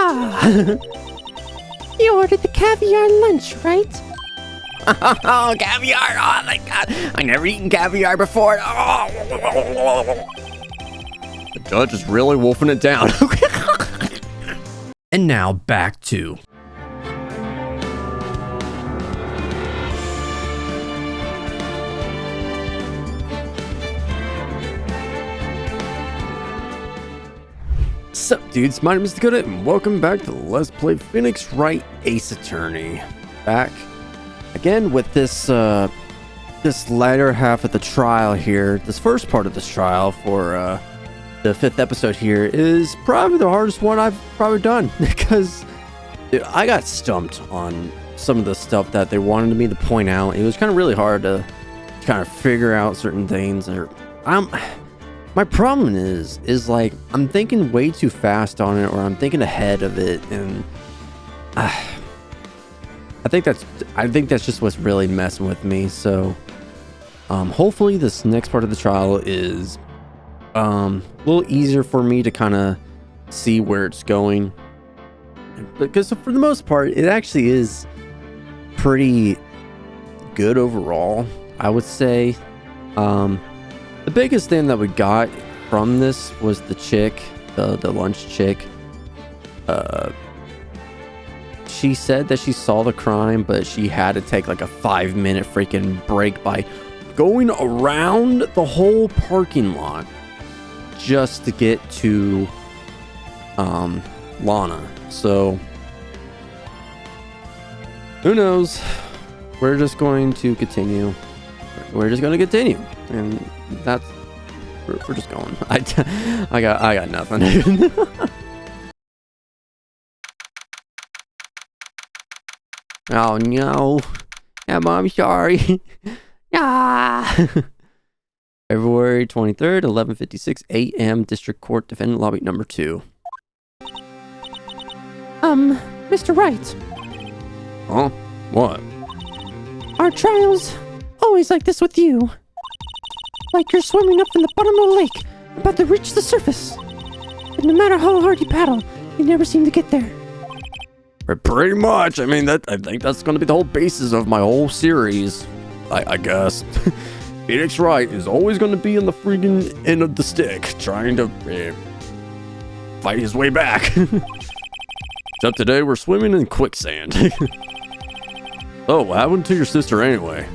Ah! You ordered the caviar lunch, right? Oh, caviar! Oh my god! I never eaten caviar before. Oh. The judge is really wolfing it down. And now back to. Sup dudes, my name is Dakota and welcome back to Let's Play Phoenix Wright Ace Attorney. Back again with this this latter half of the trial here. This first part of this trial for the 5th episode here is probably the hardest one I've probably done because dude, I got stumped on some of the stuff that they wanted me to point out. It was kind of really hard to kind of figure out certain things. My problem is like I'm thinking way too fast on it, or I'm thinking ahead of it, and I think that's just what's really messing with me. So hopefully this next part of the trial is a little easier for me to kind of see where it's going, because for the most part it actually is pretty good overall, I would say. The biggest thing that we got from this was the chick, the lunch chick. She said that she saw the crime, but she had to take like a 5-minute freaking break by going around the whole parking lot just to get to Lana. So who knows? We're just going to continue. And that's we're just going. I got nothing. Oh no. I'm sorry. Ah. February 23rd, 11:56 a.m. District Court, Defendant Lobby number 2. Mr. Wright. Huh? What? Our trials always like this with you. Like you're swimming up in the bottom of the lake, about to reach the surface. But no matter how hard you paddle, you never seem to get there. Pretty much. I mean, I think that's going to be the whole basis of my whole series, I guess. Phoenix Wright is always going to be in the freaking end of the stick, trying to fight his way back. Except today we're swimming in quicksand. Oh, what happened to your sister anyway?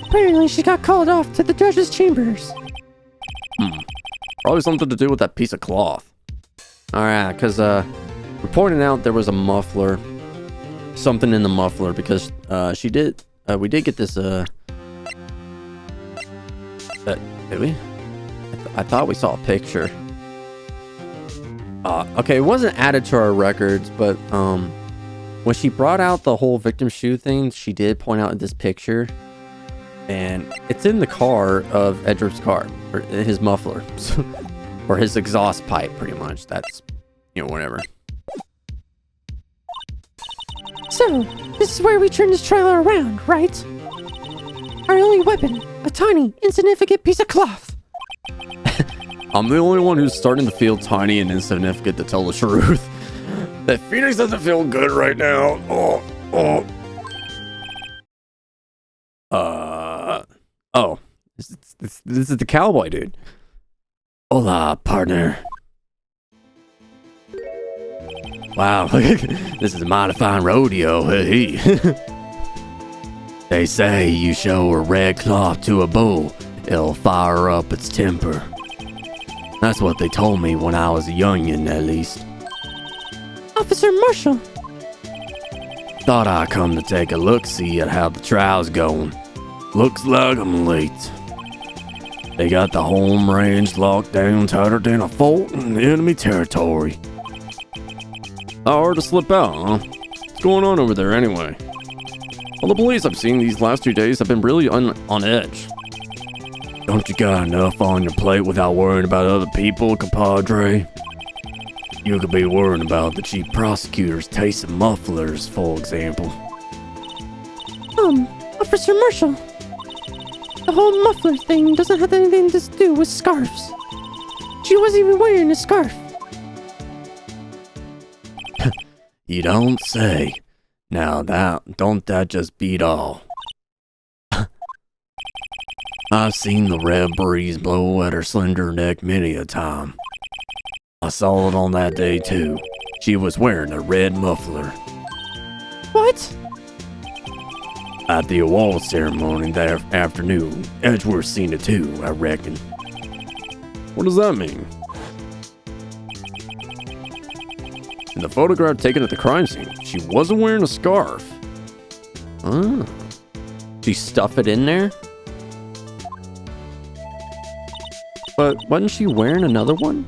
Apparently she got called off to the judge's chambers. Probably something to do with that piece of cloth. Alright, because we're pointing out there was a muffler. Something in the muffler, because we did get this did we? I thought we saw a picture. Okay, it wasn't added to our records, but when she brought out the whole victim shoe thing, she did point out this picture. And it's in the car of Edward's car, or his muffler, or his exhaust pipe, pretty much. That's, whatever. So, this is where we turn this trailer around, right? Our only weapon, a tiny, insignificant piece of cloth. I'm the only one who's starting to feel tiny and insignificant, to tell the truth. That Phoenix doesn't feel good right now. Oh, this is the cowboy dude. Hola, partner. Wow, this is a mighty fine rodeo. Hey. They say you show a red cloth to a bull, it'll fire up its temper. That's what they told me when I was a youngin', at least. Officer Marshall. Thought I'd come to take a look-see at how the trial's going. Looks like I'm late. They got the home range locked down tighter than a fort in enemy territory. How hard to slip out, huh? What's going on over there anyway? All the police I've seen these last 2 days have been really on edge. Don't you got enough on your plate without worrying about other people, compadre? You could be worrying about the chief prosecutor's taste of mufflers, for example. Officer Marshall. The whole muffler thing doesn't have anything to do with scarves. She wasn't even wearing a scarf. You don't say. Now don't that just beat all? I've seen the red breeze blow at her slender neck many a time. I saw it on that day too. She was wearing a red muffler. What? At the award ceremony that afternoon, Edgeworth seen it too, I reckon. What does that mean? In the photograph taken at the crime scene, she wasn't wearing a scarf. Oh. She stuffed it in there? But wasn't she wearing another one?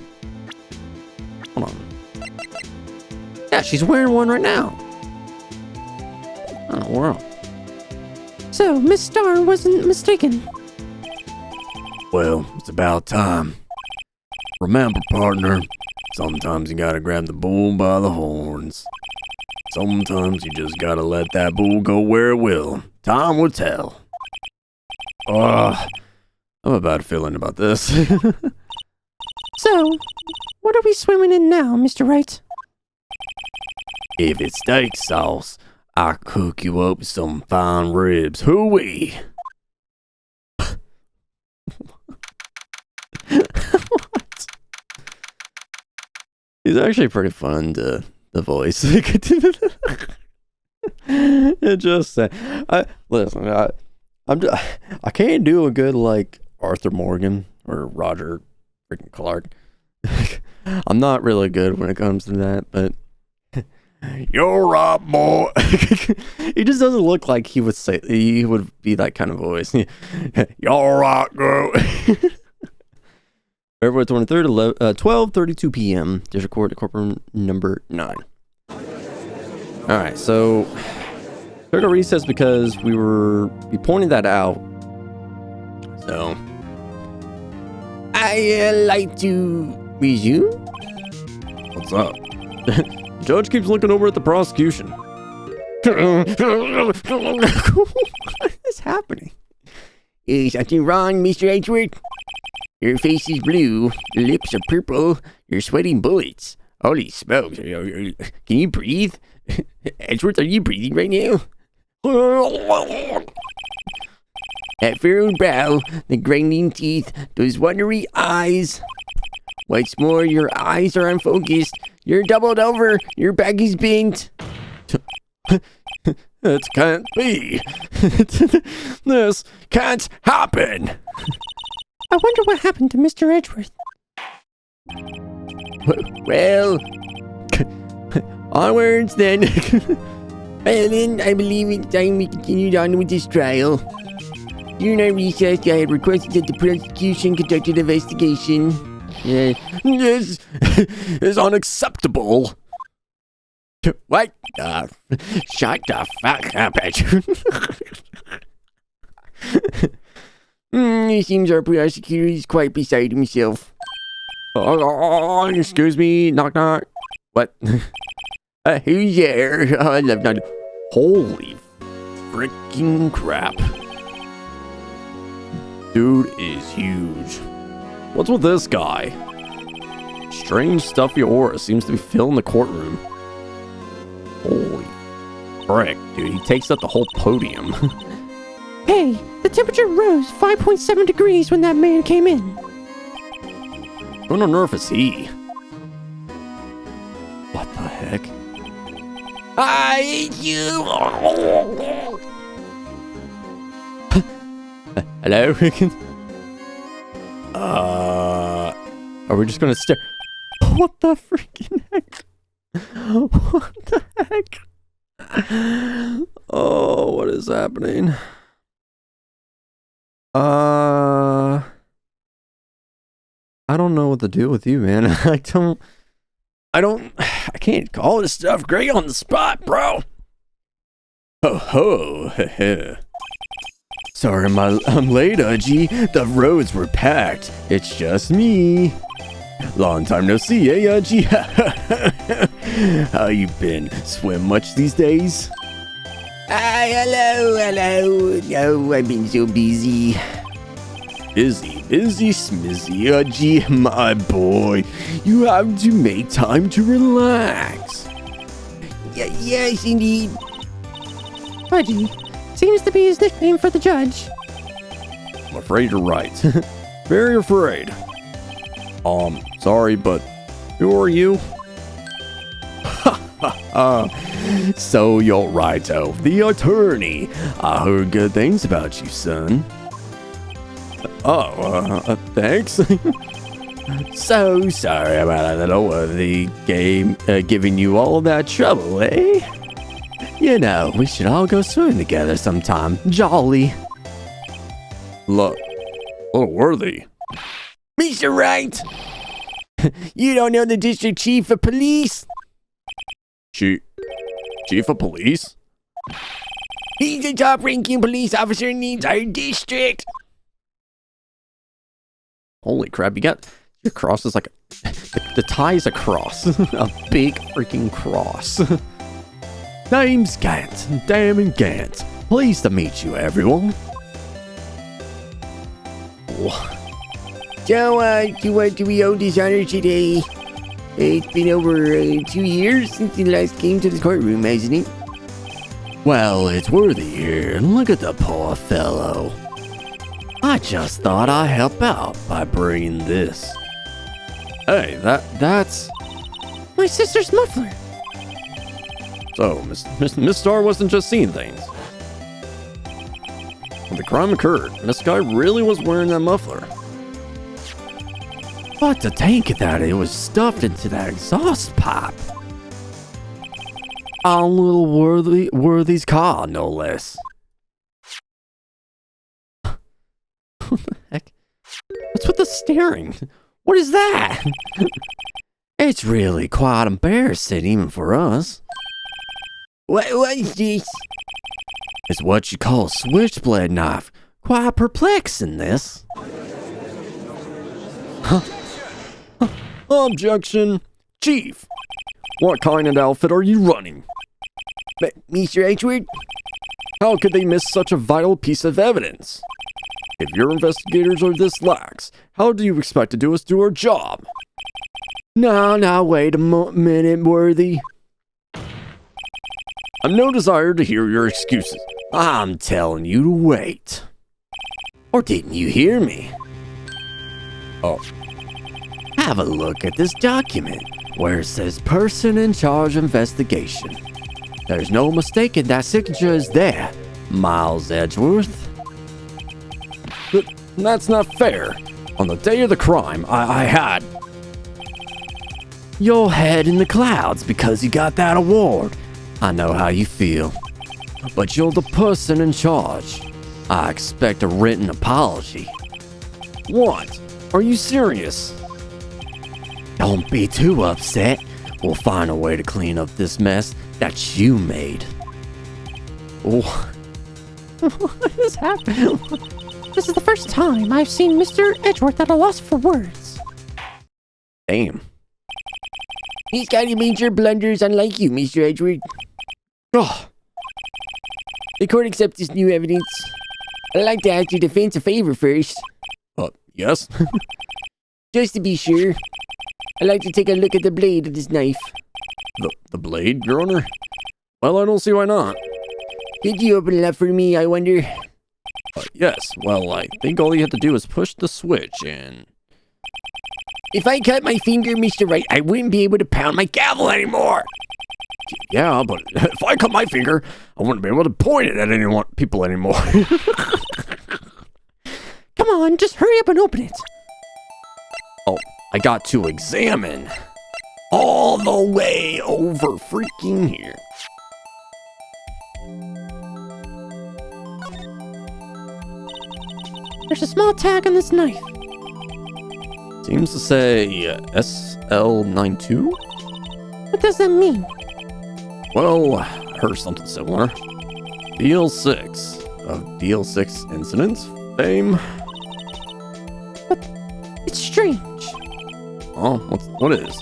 Hold on. Yeah, she's wearing one right now. Oh, wow. So, Miss Star wasn't mistaken. Well, it's about time. Remember, partner, sometimes you gotta grab the bull by the horns. Sometimes you just gotta let that bull go where it will. Time will tell. I'm a bad feeling about this. So, what are we swimming in now, Mr. Wright? If it's steak sauce, I'll cook you up some fine ribs. Hooey! What? He's actually pretty fun to the voice. It just listen. I can't do a good like Arthur Morgan or Roger freaking Clark. I'm not really good when it comes to that, but you're right, boy. He just doesn't look like he would be that kind of voice. You're right, girl. February 23rd, 12:32 p.m. District Court, Courtroom number 9. All right, so took a recess because we pointed that out. So I like to resume. What's up? Judge keeps looking over at the prosecution. What is happening? Is something wrong, Mr. Edgeworth? Your face is blue, your lips are purple, you're sweating bullets. Holy smokes. Can you breathe? Edgeworth, are you breathing right now? That furrowed brow, the grinding teeth, those watery eyes. What's more, your eyes are unfocused. You're doubled over. Your back is bent. It can't be. This can't happen. I wonder what happened to Mr. Edgeworth. Well, onwards then. Well then, I believe it's time we continued on with this trial. During our recess, I had requested that the prosecution conduct an investigation. This is unacceptable. What? Shut the fuck up, Edgeworth. It seems our prosecutor is quite beside himself. Excuse me, knock knock. What? Who's there? I love not. Holy freaking crap. Dude is huge. What's with this guy? Strange stuffy aura seems to be filling the courtroom. Holy frick, dude, he takes up the whole podium. Hey, the temperature rose 5.7 degrees when that man came in. Who on earth is he? What the heck? I hate you! Hello? Are we just gonna stare? What the freaking heck? What the heck? Oh, what is happening? I don't know what to do with you, man. I can't call this stuff great on the spot, bro. Ho ho, sorry, I'm late, Udgy. The roads were packed. It's just me. Long time no see, eh, Udgy? How you been? Swim much these days? Hello. No, I've been so busy. Busy, smizzy, Udgy, my boy. You have to make time to relax. Yes, indeed. Pudgy. Seems to be his nickname for the judge. I'm afraid you're right. Very afraid. Sorry, but who are you? So you're Righto, the attorney. I heard good things about you, son. Thanks. So sorry about the game giving you all that trouble, eh? You know, we should all go swimming together sometime. Jolly. Look, Worthy. Mr. Wright, you don't know the district chief of police? Chief of police? He's the top-ranking police officer in the entire district. Holy crap, you got... Your cross is like... The tie is a cross. A big freaking cross. Name's Gant. Damon Gant. Pleased to meet you, everyone. So, do we owe this honor today? It's been over 2 years since you last came to the courtroom, hasn't it? Well, it's Worthy here. Look at the poor fellow. I just thought I'd help out by bringing this. Hey, that's... My sister's muffler. So, Miss Star wasn't just seeing things. When the crime occurred, this guy really was wearing that muffler. But to think that it was stuffed into that exhaust pipe. On little Worthy's car, no less. What the heck? What's with the staring? What is that? It's really quite embarrassing even for us. What is this? It's what you call a switchblade knife. Quite perplexing, this. Objection. Chief, what kind of outfit are you running? But, Mr. Edgeworth? How could they miss such a vital piece of evidence? If your investigators are this lax, how do you expect to do us do our job? Now, wait a minute, Worthy. I've no desire to hear your excuses. I'm telling you to wait. Or didn't you hear me? Oh. Have a look at this document where it says person in charge of investigation. There's no mistaking that signature is there, Miles Edgeworth. But that's not fair. On the day of the crime, I had your head in the clouds because you got that award. I know how you feel. But you're the person in charge. I expect a written apology. What? Are you serious? Don't be too upset. We'll find a way to clean up this mess that you made. Oh. What is happening? This is the first time I've seen Mr. Edgeworth at a loss for words. Damn. He's got major blunders unlike you, Mr. Edgeworth. Oh. The court accepts this new evidence. I'd like to ask your defense a favor first. Yes? Just to be sure, I'd like to take a look at the blade of this knife. The blade, Your Honor? Well, I don't see why not. Could you open it up for me, I wonder? Yes, well, I think all you have to do is push the switch and... If I cut my finger, Mr. Wright, I wouldn't be able to pound my gavel anymore. Yeah, but if I cut my finger, I wouldn't be able to point it at people anymore. Come on, just hurry up and open it. Oh, I got to examine. All the way over freaking here. There's a small tag on this knife. Seems to say SL92? What does that mean? Well, I heard something similar. DL6 of DL6 incidents fame. But it's strange. Oh, what is?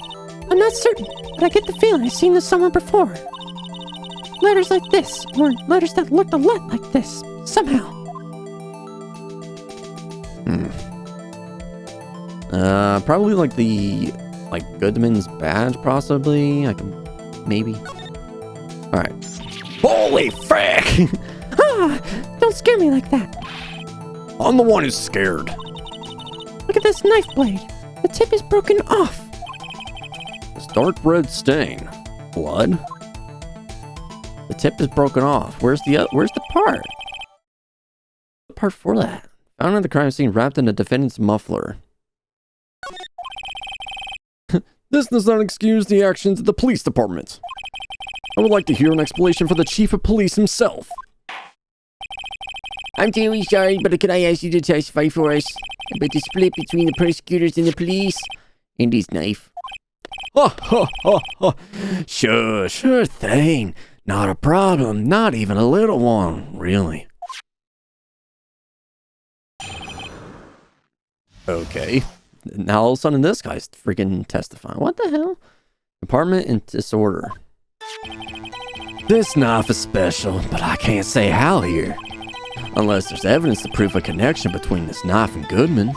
I'm not certain, but I get the feeling I've seen this somewhere before. Letters like this, or letters that looked a lot like this, somehow. Probably like Goodman's badge, possibly. I can maybe. Alright. Holy frick! Don't scare me like that. I'm the one who's scared. Look at this knife blade. The tip is broken off. This dark red stain. Blood? The tip is broken off. Where's the part? The part for that? Found at the crime scene wrapped in the defendant's muffler. This does not excuse the actions of the police department. I would like to hear an explanation from the chief of police himself. I'm terribly sorry, but could I ask you to testify for us about the split between the prosecutors and the police and this knife? Sure thing. Not a problem. Not even a little one, really. Okay. Now all of a sudden this guy's freaking testifying. What the hell? Department in disorder. This knife is special, but I can't say how here. Unless there's evidence to prove a connection between this knife and Goodman.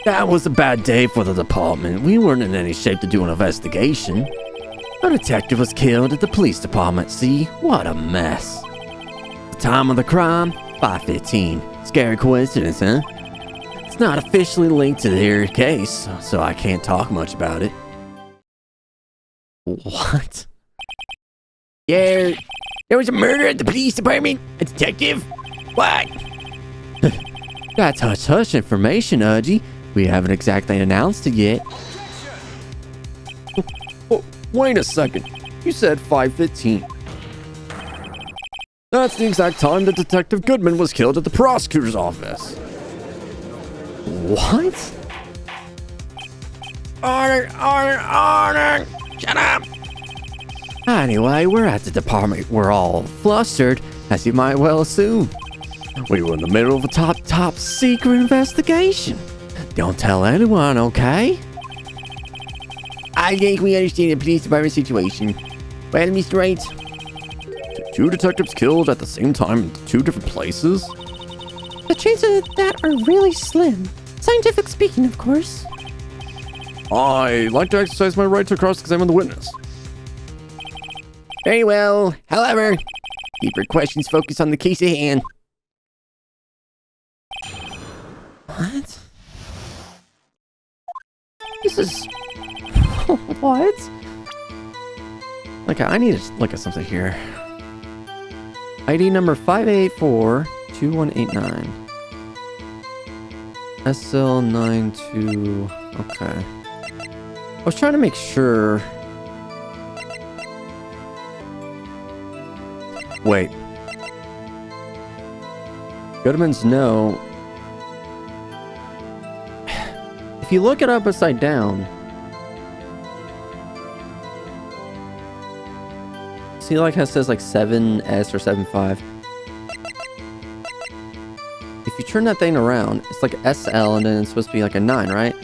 That was a bad day for the department. We weren't in any shape to do an investigation. A detective was killed at the police department. See? What a mess. The time of the crime? 5:15. Scary coincidence, huh? It's not officially linked to their case, so I can't talk much about it. What? Yeah, there was a murder at the police department? A detective? What? That's hush-hush information, Udgy. We haven't exactly announced it yet. Oh, wait a second. You said 5:15. That's the exact time that Detective Goodman was killed at the prosecutor's office. What? Order! Shut up! Anyway, we're at the department. We're all flustered, as you might well assume. We were in the middle of a top secret investigation. Don't tell anyone, okay? I think we understand the police department situation. Well, Mr. Wright? Two detectives killed at the same time in two different places? The chances of that are really slim. Scientific speaking, of course. I like to exercise my right to cross-examine the witness. Very well. However, keep your questions focused on the case at hand. What? This is... What? Okay, I need to look at something here. ID number 584-2189. SL92... Okay. I was trying to make sure... Wait. Goodman's note. If you look it up upside down, see like how it says like 7S or 7.5. If you turn that thing around, it's like SL and then it's supposed to be like a 9, right?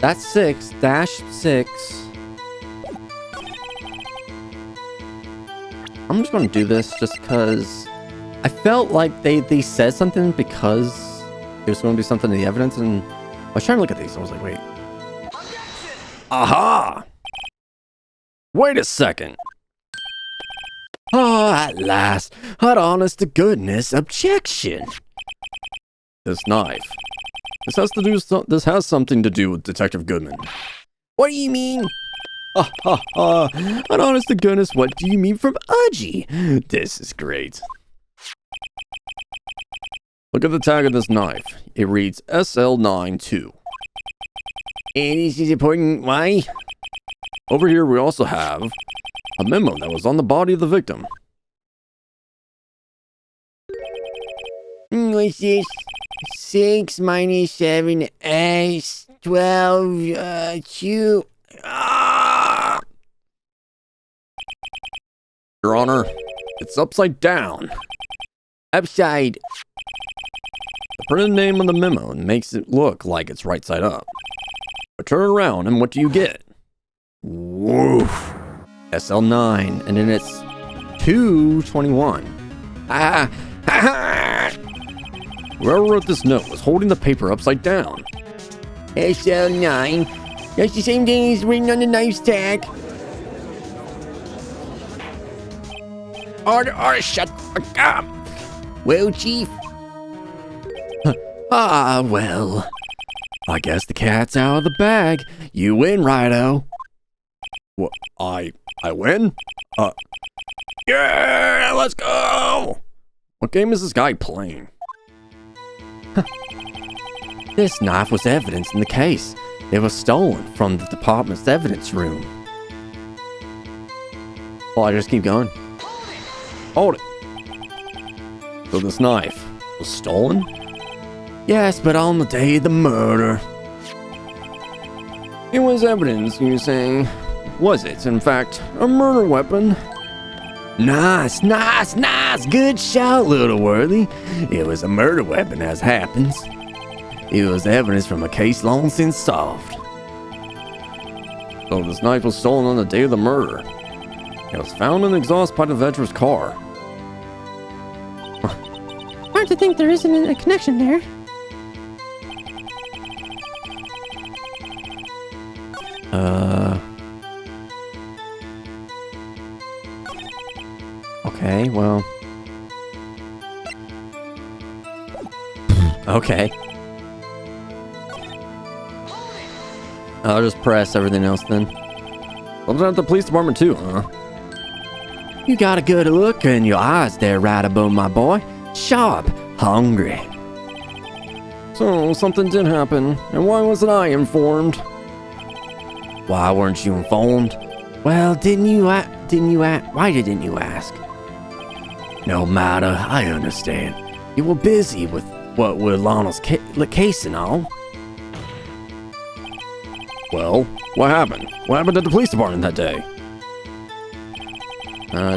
That's 6-6. I'm just going to do this just because I felt like they said something because there was going to be something in the evidence, and I was trying to look at these. I was like, wait. Aha! Wait a second. Ah, at last. An honest to goodness objection. This knife. This has something to do with Detective Goodman. What do you mean? An honest to goodness, what do you mean from Udgy? This is great. Look at the tag of this knife. It reads SL92. And this is important. Why? Over here we also have a memo that was on the body of the victim. What's this? 6 minus 7 is 12, 2. Your Honor, it's upside down. Upside. The printed name on the memo makes it look like it's right side up. But turn it around and what do you get? Woof. SL9, and then it's 221. Whoever wrote this note was holding the paper upside down. SL9. That's the same thing as written on the knife's tag. Order, shut the fuck up. Well, Chief. Ah, well. I guess the cat's out of the bag. You win, Righto. What? I win? Yeah, let's go! What game is this guy playing? This knife was evidence in the case. It was stolen from the department's evidence room. Well, I just keep going. Hold it. So this knife was stolen? Yes, but on the day of the murder. It was evidence, you're saying? Was it, in fact, a murder weapon? Nice. Good shot, Little Worthy. It was a murder weapon, as happens. It was evidence from a case long since solved. So this knife was stolen on the day of the murder. It was found in the exhaust pipe of Vedra's car. Hard to think there isn't a connection there. Okay, well. Okay. I'll just press everything else then. Well, at the police department too, huh? You got a good look in your eyes there, Righto, my boy. Sharp, hungry. So, something did happen, and why wasn't I informed? Why weren't you informed? Well, why didn't you ask? No matter, I understand. You were busy with what with Lionel's case and all. Well, what happened? What happened at the police department that day?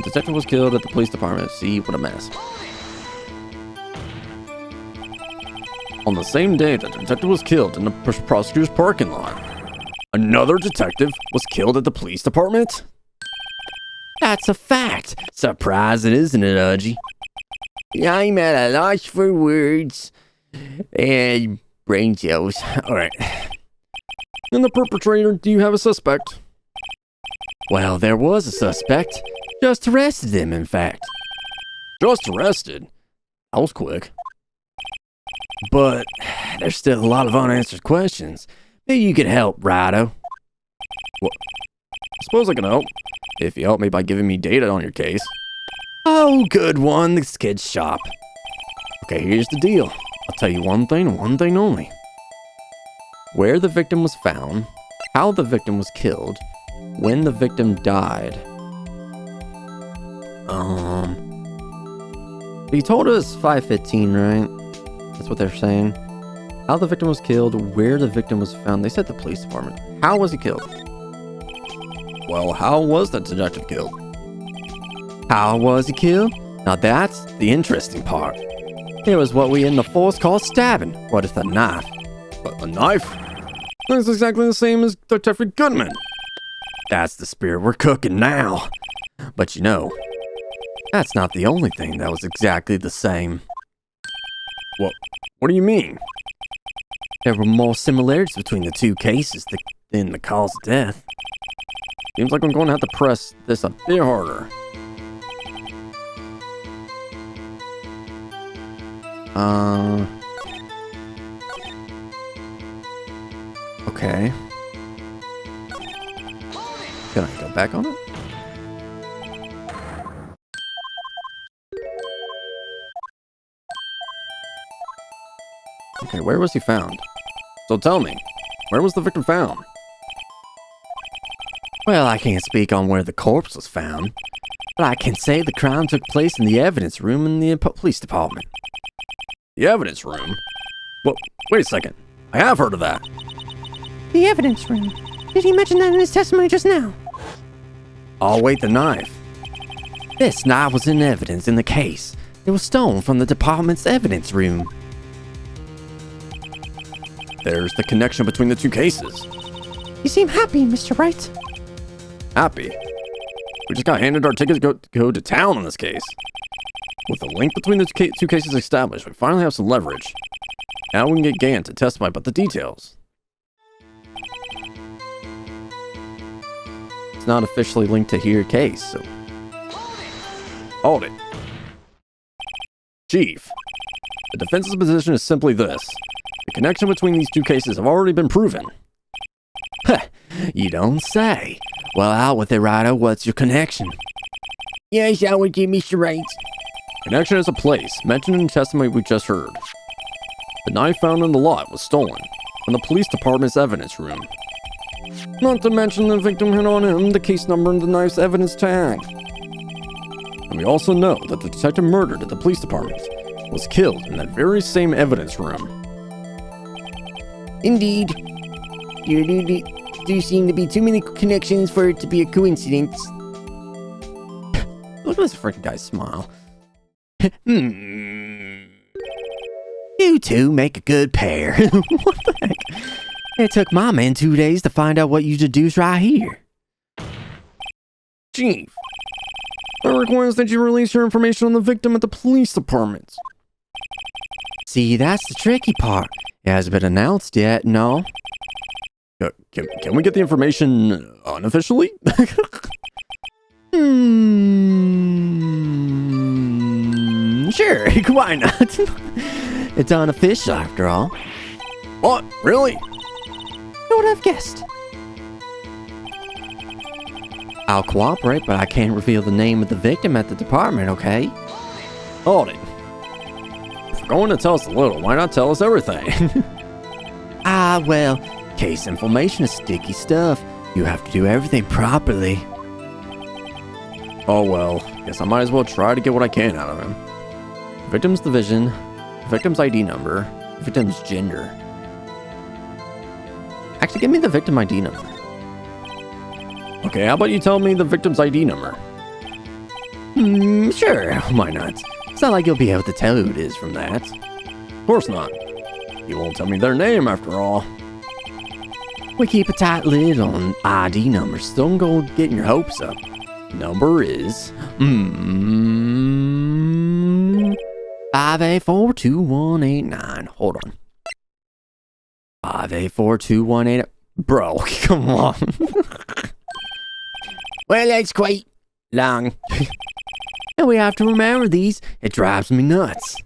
Detective was killed at the police department. See, what a mess. On the same day that the detective was killed in the prosecutor's parking lot, another detective was killed at the police department? That's a fact. Surprising, isn't it, Udgy? I'm at a loss for words. And brain cells. Alright. And the perpetrator, do you have a suspect? Well, there was a suspect. Just arrested him, in fact. Just arrested? That was quick. But there's still a lot of unanswered questions. Maybe you could help, Righto. Well, I suppose I can help. If you help me by giving me data on your case. Oh, good one. This kid's sharp. Okay, here's the deal. I'll tell you one thing and one thing only. Where the victim was found, how the victim was killed, when the victim died. You told us 515, right? That's what they're saying. How the victim was killed, where the victim was found. They said the police department. How was he killed? Well, how was the detective killed? How was he killed? Now that's the interesting part. It was what we in the force call stabbing. What is a knife? A knife? That's exactly the same as Detective Goodman. That's the spirit we're cooking now. But you know, that's not the only thing that was exactly the same. What do you mean? There were more similarities between the two cases than the cause of death. Seems like I'm going to have to press this a bit harder. Okay. Can I go back on it? Okay, where was he found? So tell me, where was the victim found? Well, I can't speak on where the corpse was found, but I can say the crime took place in the evidence room in the police department. The evidence room? Well, wait a second. I have heard of that. The evidence room. Did he mention that in his testimony just now? Oh, wait, the knife. This knife was in evidence in the case. It was stolen from the department's evidence room. There's the connection between the two cases. You seem happy, Mr. Wright. Happy? We just got handed our tickets to go to town on this case. With the link between the two cases established, we finally have some leverage. Now we can get Gann to testify about the details. It's not officially linked to your case, so... Hold it. Chief, the defense's position is simply this. The connection between these two cases have already been proven. You don't say. Well, out with it, Righto. What's your connection? Yes, out with you, Mr. Wright. Connection is a place mentioned in the testimony we just heard. The knife found in the lot was stolen from the police department's evidence room. Not to mention the victim had on him the case number and the knife's evidence tag. And we also know that the detective murdered at the police department was killed in that very same evidence room. Indeed. There do seem to be too many connections for it to be a coincidence. Look at this freaking guy's smile. You two make a good pair. What the heck? It took my men 2 days to find out what you deduced right here. Chief, I request that you release your information on the victim at the police department. See, that's the tricky part. It hasn't been announced yet, no? Can we get the information unofficially? Sure, why not? It's unofficial after all. What? Really? Who would have guessed? I'll cooperate, but I can't reveal the name of the victim at the department, okay? Hold it. If you're going to tell us a little, why not tell us everything? Well, case information is sticky stuff. You have to do everything properly. Oh well, guess I might as well try to get what I can out of him. Victim's division, victim's ID number, victim's gender. Actually, give me the victim ID number. Okay, how about you tell me the victim's ID number? Sure, why not? It's not like you'll be able to tell who it is from that. Of course not. You won't tell me their name after all. We keep a tight lid on ID numbers, so don't go getting your hopes up. Number is 5842189. Hold on. 5842189. Bro, come on. Well, that's quite long. And we have to remember these. It drives me nuts.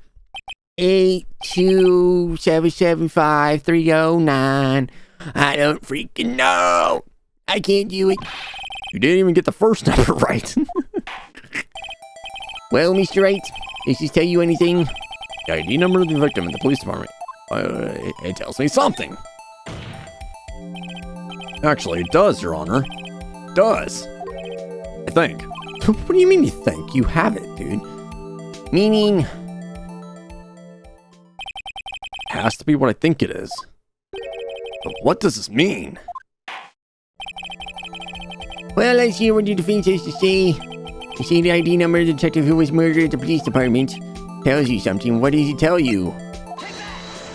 827753009. I don't freaking know. I can't do it. You didn't even get the first number right. Well, Mr. Wright, does this tell you anything? The ID number of the victim in the police department. It tells me something. Actually, it does, Your Honor. It does. I think. What do you mean you think? You have it, dude. Meaning? It has to be what I think it is. But what does this mean? Well, let's hear what your defense has to say. You see the ID number of the detective who was murdered at the police department. Tells you something. What does it tell you?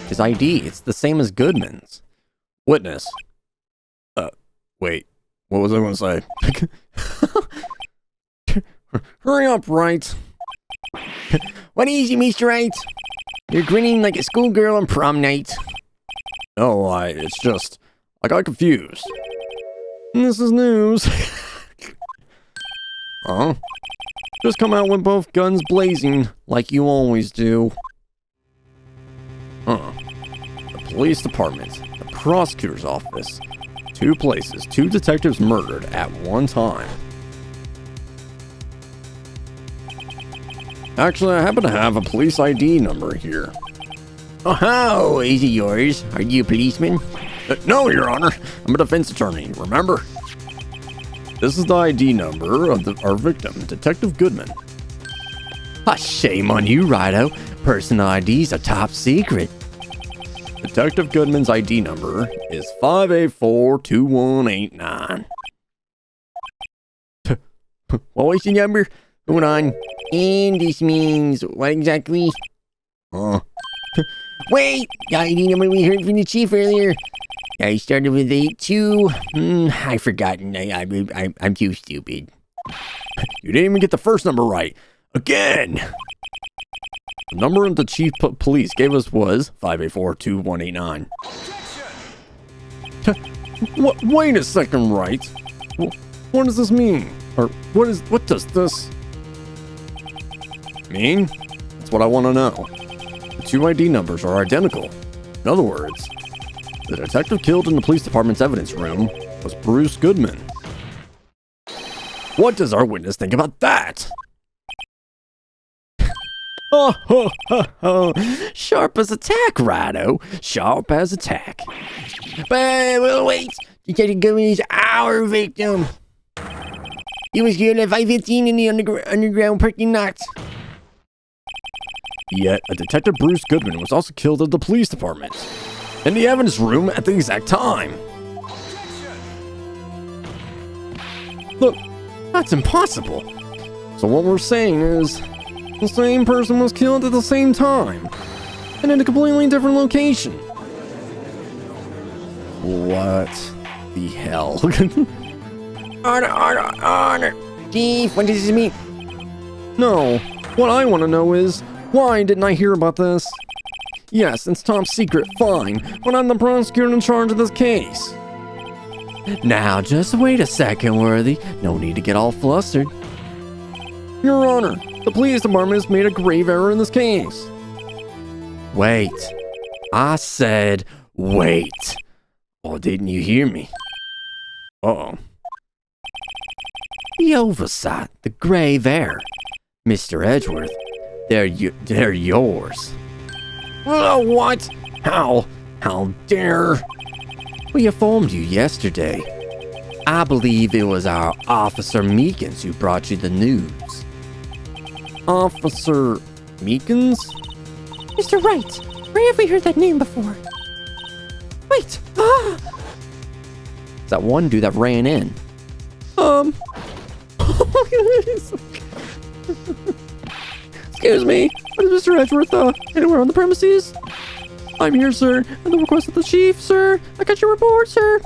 His ID, it's the same as Goodman's. Witness. Wait. What was I going to say? Hurry up, Wright. What is it, Mr. Wright? You're grinning like a schoolgirl on prom night. No, it's just, I got confused. This is news. Huh? Just come out with both guns blazing, like you always do. The police department, the prosecutor's office. 2 places, 2 detectives murdered at one time. Actually, I happen to have a police ID number here. Oh, is it yours? Are you a policeman? No, Your Honor. I'm a defense attorney, remember? This is the ID number of our victim, Detective Goodman. Shame on you, Righto. Personal IDs are top secret. Detective Goodman's ID number is 5842189. What was the number? Hold on. And this means what exactly? Wait! The ID number we heard from the chief earlier. I started with 82. I've forgotten. I'm too stupid. You didn't even get the first number right. Again! The number the chief police gave us was 5842189. Wait a second, Wright. What does this mean? Or what does this? Mean? That's what I want to know. The two ID numbers are identical. In other words, the detective killed in the police department's evidence room was Bruce Goodman. What does our witness think about that? Oh, ho, ho, ho. Sharp as attack, Righto. Sharp as attack. But wait, Detective Goodman is our victim. He was killed at 5:15 in the underground parking lot. Yet, a Detective Bruce Goodman was also killed at the police department, in the evidence room at the exact time. Look, that's impossible. So what we're saying is, the same person was killed at the same time, and in a completely different location. What the hell? Honor. Chief, what does this mean? No, what I want to know is, why didn't I hear about this? Yes, it's top secret, fine, but I'm the prosecutor in charge of this case. Now, just wait a second, Worthy. No need to get all flustered. Your Honor, the police department has made a grave error in this case. Wait. I said wait. Or didn't you hear me? Uh-oh. The oversight, the grave error. Mr. Edgeworth, they're yours. What? How dare? We informed you yesterday. I believe it was our Officer Meekins who brought you the news. Officer Meekins? Mr. Wright, where have we heard that name before? Wait! Ah! It's that one dude that ran in. Excuse me, what is Mr. Edgeworth, anywhere on the premises? I'm here, sir, at the request of the chief, sir. I got your report, sir.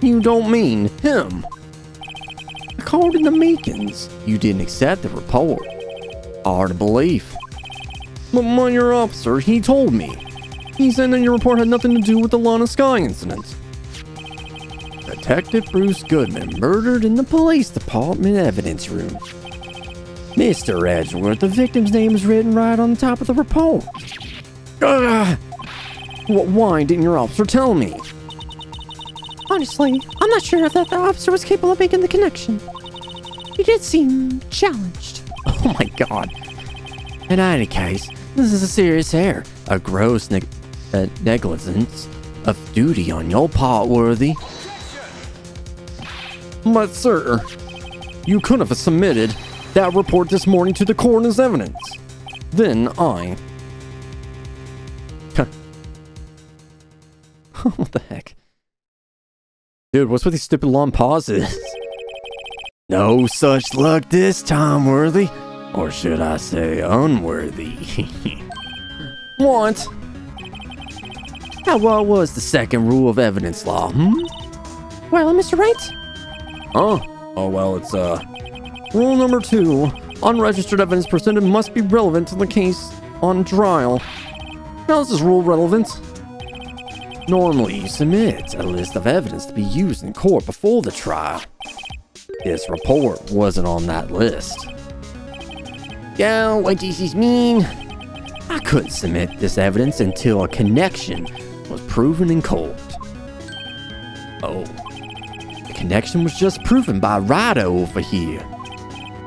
You don't mean him. I called in the Meekins. You didn't accept the report. Hard to believe. But my your officer, he told me. He said that your report had nothing to do with the Lana Sky incident. Detective Bruce Goodman murdered in the police department evidence room. Mr. Edgeworth, the victim's name is written right on the top of the report. Why didn't your officer tell me? Honestly, I'm not sure if that the officer was capable of making the connection. He did seem challenged. Oh my god. In any case, this is a serious error. A gross negligence of duty on your part, Worthy. But sir, you could have submitted that report this morning to the coroner's evidence. Then I... What the heck? Dude, what's with these stupid long pauses? No such luck this time, Worthy. Or should I say unworthy? What? Now, what was the second rule of evidence law, Well, Mr. Wright? Oh, well, it's, rule number 2. Unregistered evidence presented must be relevant to the case on trial. How is this rule relevant? Normally, you submit a list of evidence to be used in court before the trial. This report wasn't on that list. So, what does this mean? I couldn't submit this evidence until a connection was proven in court. Oh. The connection was just proven by Righto over here.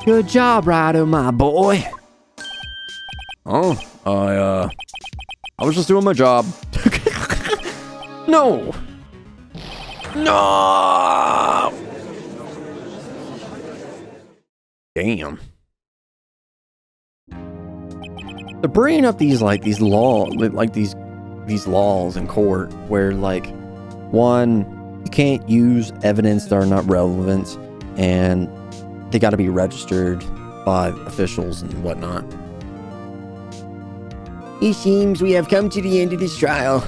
Good job, Righto, my boy. Oh, I was just doing my job. No! No! Damn. They're bringing up these laws in court where, like, one, you can't use evidence that are not relevant, and they got to be registered by officials and whatnot. It seems we have come to the end of this trial.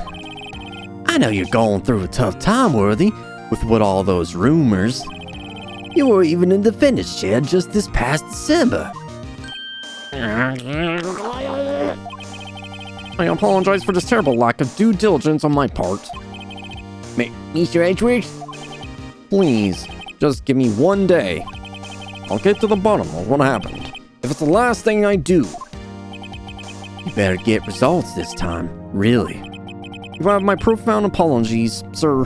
I know you're going through a tough time, Worthy, with all those rumors. You were even in the defendant's chair just this past December. I apologize for this terrible lack of due diligence on my part. Mr. Edgeworth? Please, just give me one day. I'll get to the bottom of what happened. If it's the last thing I do. You better get results this time. Really. You have my profound apologies, sir.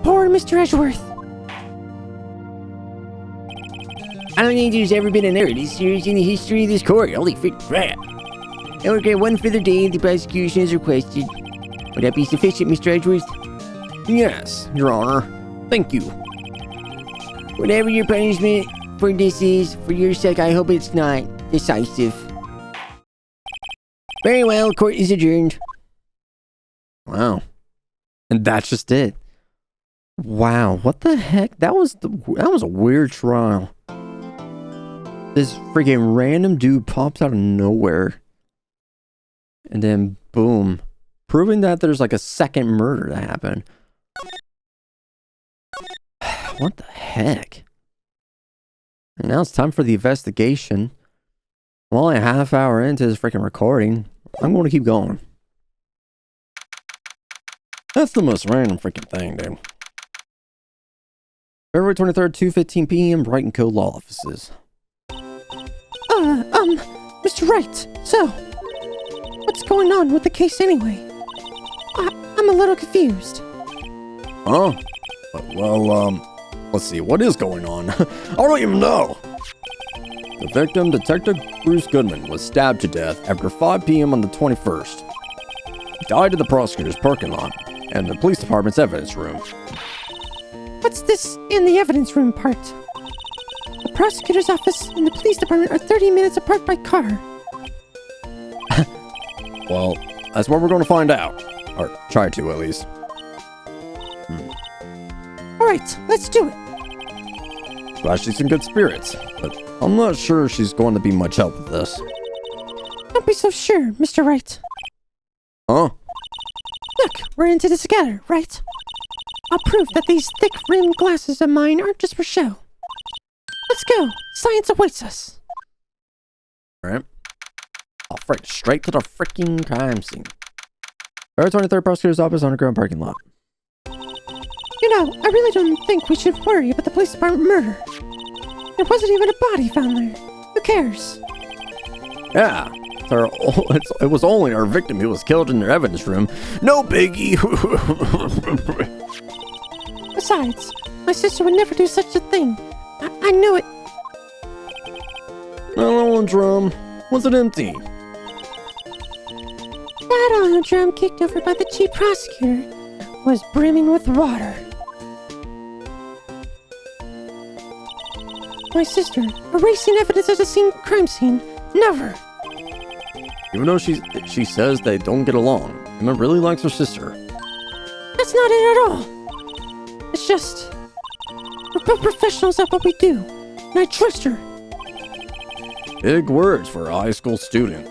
Poor Mr. Edgeworth. I don't think there's ever been another this serious in the history of this court. Holy frick crap. I will get one further day the prosecution has requested. Would that be sufficient, Mr. Edgeworth? Yes, Your Honor. Thank you. Whatever your punishment for this is, for your sake, I hope it's not decisive. Very well, court is adjourned. Wow. And that's just it. Wow, what the heck? That was a weird trial. This freaking random dude pops out of nowhere. And then boom. Proving that there's like a second murder that happened. What the heck? And now it's time for the investigation. I'm only a half hour into this freaking recording. I'm going to keep going. That's the most random freaking thing, dude. February 23rd, 2:15 p.m., Wright and Co. Law Offices. Mr. Wright, so, what's going on with the case anyway? I'm a little confused. Huh? Well, let's see, what is going on? I don't even know. The victim, Detective Bruce Goodman, was stabbed to death after 5 p.m. on the 21st. He died in the prosecutor's parking lot and the police department's evidence room. What's this in the evidence room part? The prosecutor's office and the police department are 30 minutes apart by car. Well, that's what we're going to find out. Or try to, at least. Alright, let's do it. Glad she's in good spirits, but I'm not sure she's going to be much help with this. Don't be so sure, Mr. Wright. Huh? Look, we're into this together, right? I'll prove that these thick-rimmed glasses of mine aren't just for show. Let's go. Science awaits us. Alright. I'll frick straight to the freaking crime scene. February 23rd, prosecutor's office, underground parking lot. You know, I really don't think we should worry about the police department murder. There wasn't even a body found there. Who cares? Yeah. It was only our victim who was killed in their evidence room. No biggie. Besides, my sister would never do such a thing. I knew it. Hello, drum. Was it empty? That oil drum kicked over by the chief prosecutor was brimming with water. My sister, erasing evidence of the crime scene. Never. Even though she says they don't get along, Emma really likes her sister. That's not it at all. It's just, we're both professionals at what we do, and I trust her. Big words for a high school student.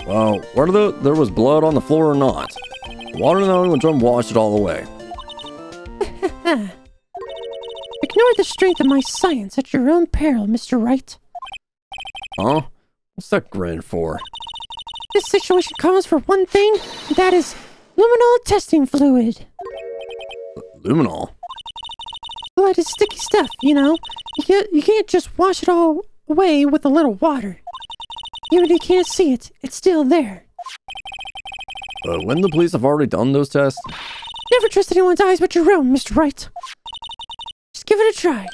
Well, whether there was blood on the floor or not, the water in the oil drum washed it all away. Ignore the strength of my science at your own peril, Mr. Wright. Huh? What's that grin for? This situation calls for one thing, and that is luminol testing fluid. Luminol? Blood is sticky stuff, you know. You can't just wash it all away with a little water. Even if you can't see it, it's still there. But when the police have already done those tests? Never trust anyone's eyes but your own, Mr. Wright. Just give it a try.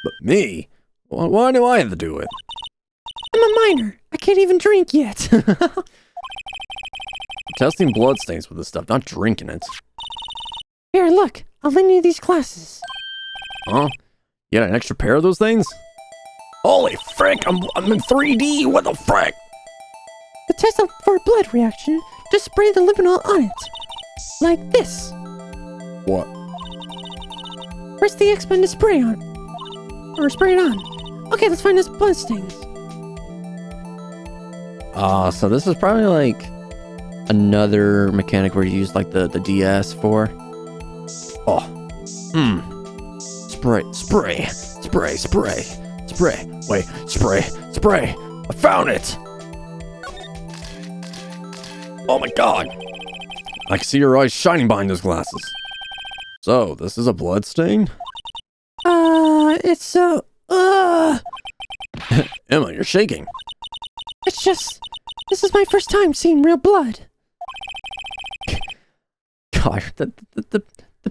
But me? Why do I have to do it? I'm a minor. I can't even drink yet. Testing bloodstains with this stuff, not drinking it. Here, look. I'll lend you these glasses. Huh? You got an extra pair of those things? Holy frick, I'm in 3D, what the frick? To test for a blood reaction, just spray the luminol on it. Like this. What? Press the X button to spray on. Or spray it on. Okay, let's find those blood stains. So this is probably like another mechanic where you use like the DS for. Oh. Spray. Wait, spray. I found it. Oh my god. I can see your eyes shining behind those glasses. So, this is a blood stain? It's so, Emma, you're shaking. it's just, this is my first time seeing real blood. God, the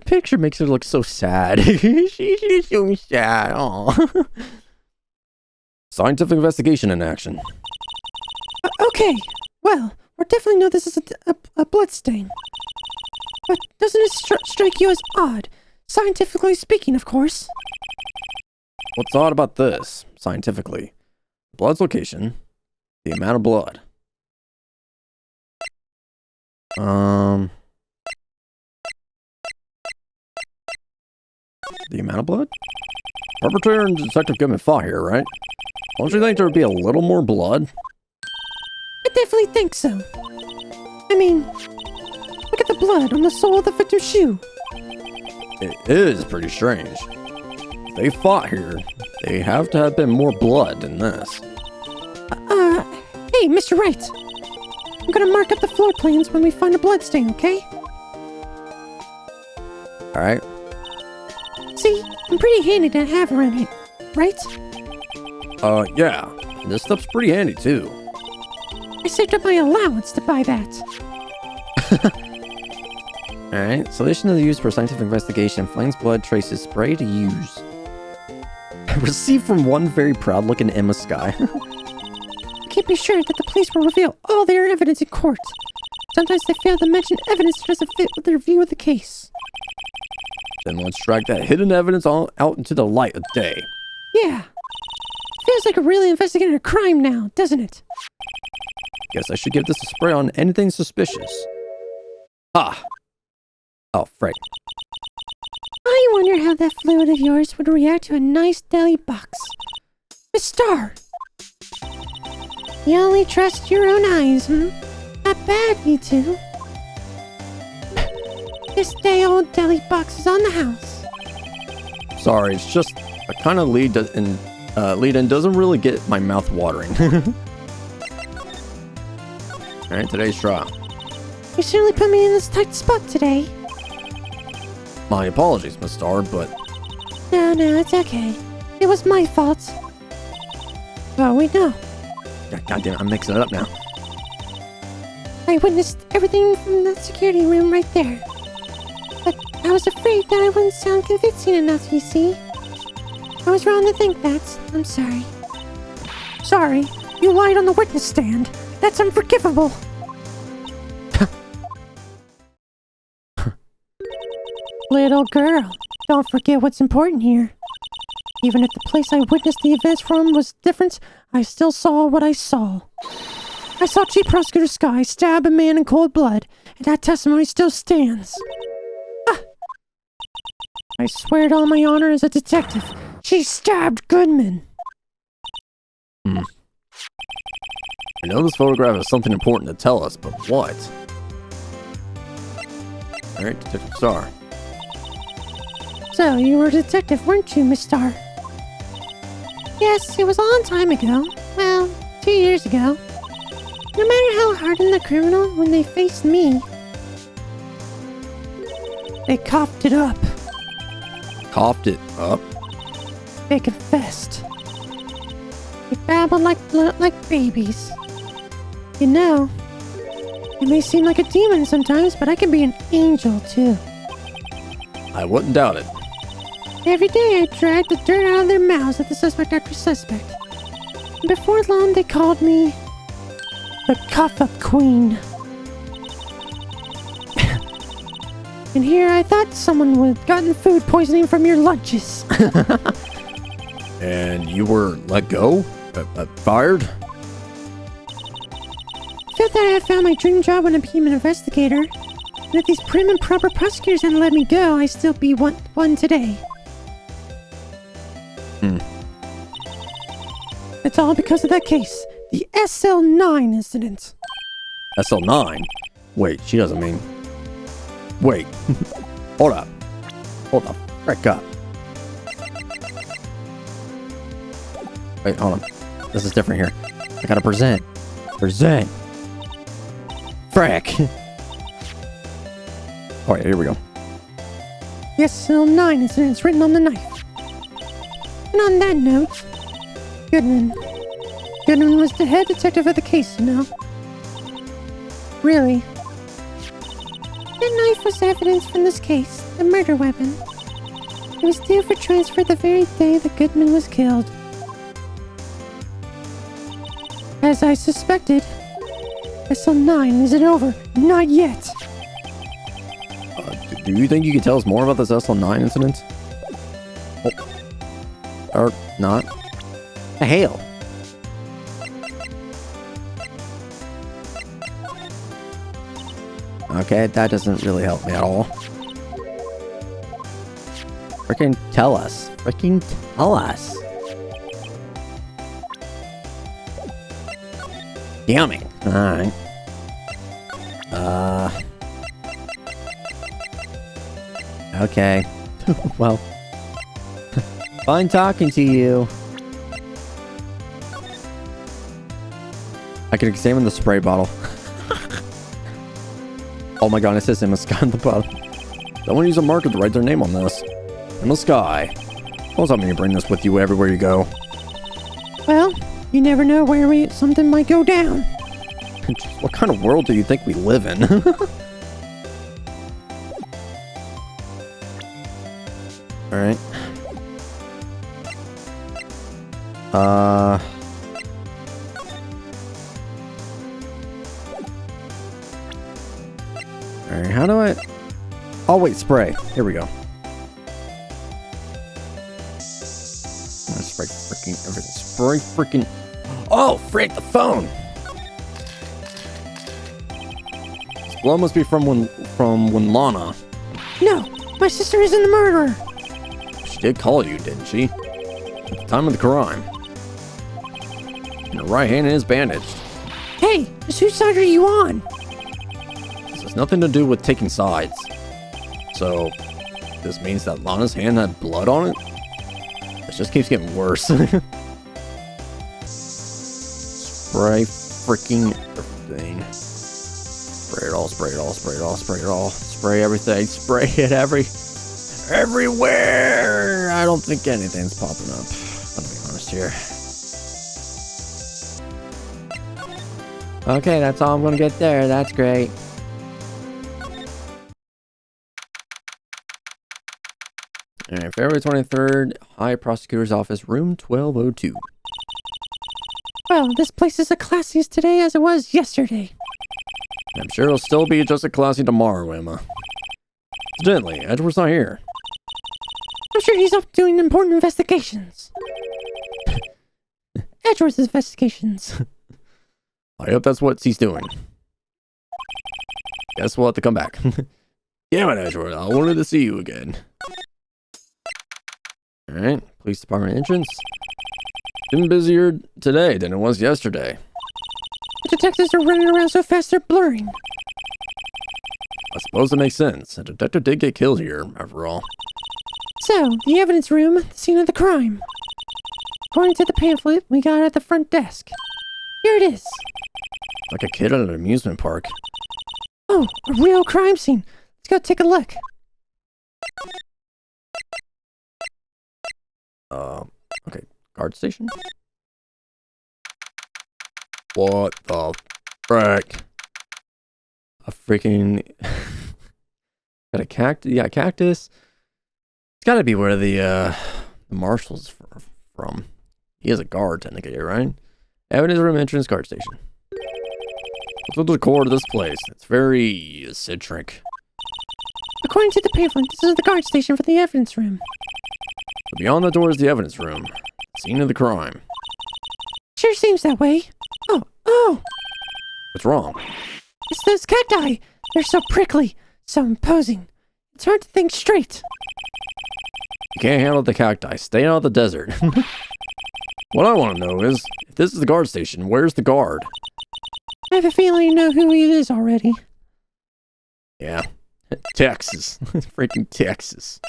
picture makes her look so sad. She's so sad. Aw. Scientific investigation in action. Okay, well, we definitely know this is a blood stain. But doesn't it strike you as odd? Scientifically speaking, of course. What's odd about this, scientifically? Blood's location, the amount of blood. The amount of blood? Perpetrator and Detective Goodman fought here, right? Don't you think there would be a little more blood? I definitely think so. I mean, look at the blood on the sole of the victim's shoe. It is pretty strange. If they fought here, they have to have been more blood than this. Hey, Mr. Wright. I'm gonna mark up the floor plans when we find a blood stain, okay? Alright. See, I'm pretty handy to have around here, right? Yeah. This stuff's pretty handy, too. I saved up my allowance to buy that. Alright. Solution to the use for scientific investigation. Finds blood traces. Spray to use. Received from one very proud-looking Emma Sky. I can't be sure that the police will reveal all their evidence in court. Sometimes they fail to mention evidence that doesn't fit with their view of the case. Then let's drag that hidden evidence all out into the light of day. Yeah. Feels like we're really investigating a crime now, doesn't it? Guess I should give this a spray on anything suspicious. Ah! Oh, frick. I wonder how that fluid of yours would react to a nice deli box. Miss Star! You only trust your own eyes, hmm? Not bad, you two. This day old deli box is on the house. Sorry, it's just a kind of lead-in doesn't really get my mouth watering. Alright, today's trial. You certainly put me in this tight spot today. My apologies, Miss Star, but... No, it's okay. It was my fault. Well, we know. God damn it, I'm mixing it up now. I witnessed everything from the security room right there. But I was afraid that I wouldn't sound convincing enough, you see. I was wrong to think that. I'm sorry. Sorry? You lied on the witness stand. That's unforgivable. Little girl, don't forget what's important here. Even if the place I witnessed the events from was different, I still saw what I saw. I saw Chief Prosecutor Sky stab a man in cold blood, and that testimony still stands. I swear it on my honor as a detective. She stabbed Goodman. I know this photograph has something important to tell us, but what? Alright, Detective Star. So, you were a detective, weren't you, Miss Star? Yes, it was a long time ago. Well, 2 years ago. No matter how hardened the criminal, when they faced me, they coughed it up. Coughed it up? They confessed. They babbled like babies. You know, it may seem like a demon sometimes, but I can be an angel too. I wouldn't doubt it. Every day I dragged the dirt out of their mouths at the suspect after suspect. And before long they called me the Cough-Up Queen. And here I thought someone would have gotten food poisoning from your lunches. And you were let go? Fired? Felt that I had found my dream job when I became an investigator. And if these prim and proper prosecutors hadn't let me go, I'd still be one today. It's all because of that case. The SL9 incident. SL9? Wait, she doesn't mean... Wait. Hold up. Hold the frick up. Wait, hold on. This is different here. I gotta present. Present. Frick. Alright, here we go. The SL9 incident is written on the knife. And on that note, Goodman was the head detective of the case, you know? Really. The knife was evidence from this case, the murder weapon. It was due for transfer the very day that Goodman was killed. As I suspected, SL9 isn't over. Not yet. Do you think you can tell us more about this SL9 incident? Oh. Or not? The hell? Okay, that doesn't really help me at all. Freaking tell us. Freaking tell us. Damn it. Alright. Okay. Well. Fun talking to you. I can examine the spray bottle. Oh my god, it says Emma Sky on the bottom. Someone use a marker to write their name on this. Emma Sky. What's up when you bring this with you everywhere you go? Well, you never know where something might go down. What kind of world do you think we live in? Alright. Alright, how do I... Oh, wait, spray. Here we go. Spray freaking everything. Spray freaking... Oh, frick, the phone! This blood must be from when Lana... No, my sister isn't the murderer. She did call you, didn't she? At the time of the crime. And her right hand is bandaged. Hey, whose side are you on? This has nothing to do with taking sides. So, this means that Lana's hand had blood on it? This just keeps getting worse. Spray freaking everything. Spray it all, spray it all, spray it all, spray it all. Spray everything, spray it everywhere! I don't think anything's popping up. I'll be honest here. Okay, that's all I'm gonna get there. That's great. Alright, February 23rd, High Prosecutor's Office, room 1202. Well, this place is as classy as today as it was yesterday. I'm sure it'll still be just as classy tomorrow, Emma. Incidentally, Edward's not here. I'm sure he's off doing important investigations. Edward's investigations. I hope that's what he's doing. Guess we'll have to come back. Damn it, Edward, I wanted to see you again. Alright, police department entrance. Been busier today than it was yesterday. The detectives are running around so fast they're blurring. I suppose it makes sense. A detective did get killed here, after all. So, the evidence room, the scene of the crime. According to the pamphlet we got at the front desk. Here it is. Like a kid at an amusement park. Oh, a real crime scene. Let's go take a look. Okay, guard station? What the frick? A freaking... Got a cactus? Yeah, cactus. It's gotta be where the marshal's from. He is a guard, technically, right? Evidence room entrance, guard station. Let's look at the core of this place. It's very eccentric. According to the pamphlet, this is the guard station for the evidence room. But beyond the door is the evidence room. Scene of the crime. Sure seems that way. Oh! What's wrong? It's those cacti. They're so prickly, so imposing. It's hard to think straight. You can't handle the cacti. Stay out of the desert. What I want to know is, if this is the guard station, where's the guard? I have a feeling you know who he is already. Yeah. Texas. Freaking Texas.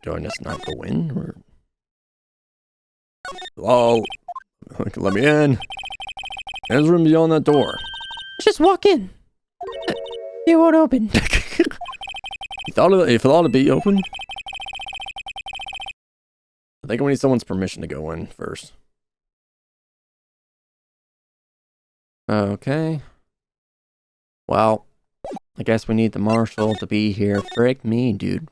Do I just not go in? Or... Hello? Let me in. There's room beyond that door. Just walk in. It won't open. You thought it'd be open? I think we need someone's permission to go in first. Okay. Well, I guess we need the marshal to be here. Frick me, dude.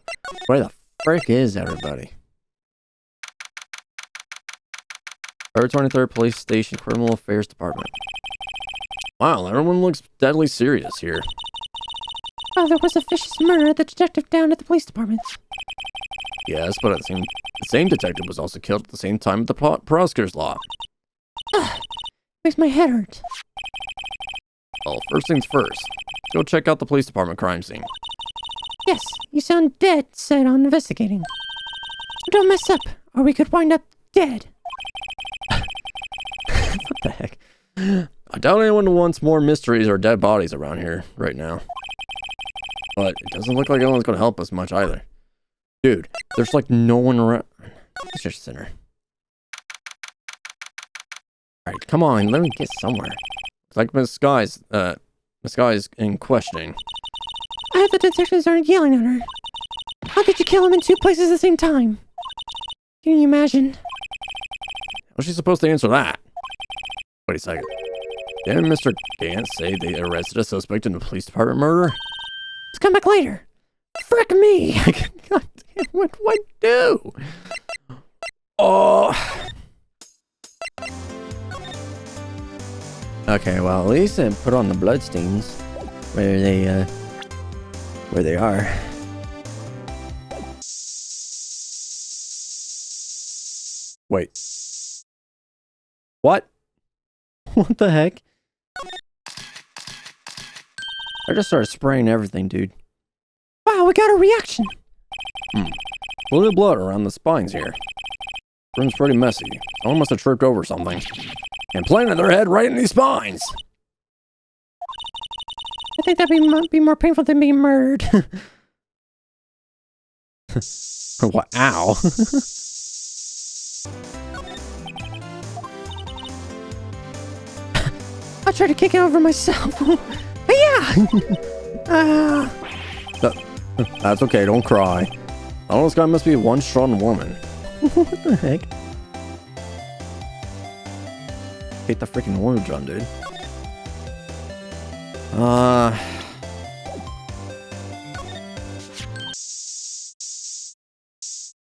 Where the frick is everybody? 23rd Police Station, Criminal Affairs Department. Wow, everyone looks deadly serious here. Oh, there was a vicious murder. The detective down at the police department. Yes, but the same detective was also killed at the same time at the prosecutor's law. Ugh, makes my head hurt. Well, first things first. Go check out the police department crime scene. Yes, you sound dead set on investigating. Don't mess up, or we could wind up dead. What the heck? I doubt anyone wants more mysteries or dead bodies around here right now. But it doesn't look like anyone's going to help us much either. Dude, there's like no one around. It's just a sinner. Alright, come on, let me get somewhere. It's like Miss Sky's in questioning. I hope the detectives aren't yelling at her. How could you kill him in two places at the same time? Can you imagine? How's she supposed to answer that? Wait a second. Didn't Mr. Gantz say they arrested a suspect in the police department murder? Let's come back later. Frick me! God damn, what do I do? Oh. Okay, well, at least I put on the bloodstains where they are. Wait. What? What the heck? I just started spraying everything, dude. Wow, we got a reaction. A little blood around the spines here. Room's pretty messy. Someone must have tripped over something and planted their head right in these spines. I think that'd be more painful than being murdered. What? Ow. I'll try to kick it over myself. Yeah! That's okay, don't cry. I know this guy must be one strong woman. What the heck? Hate the freaking orange drum, dude.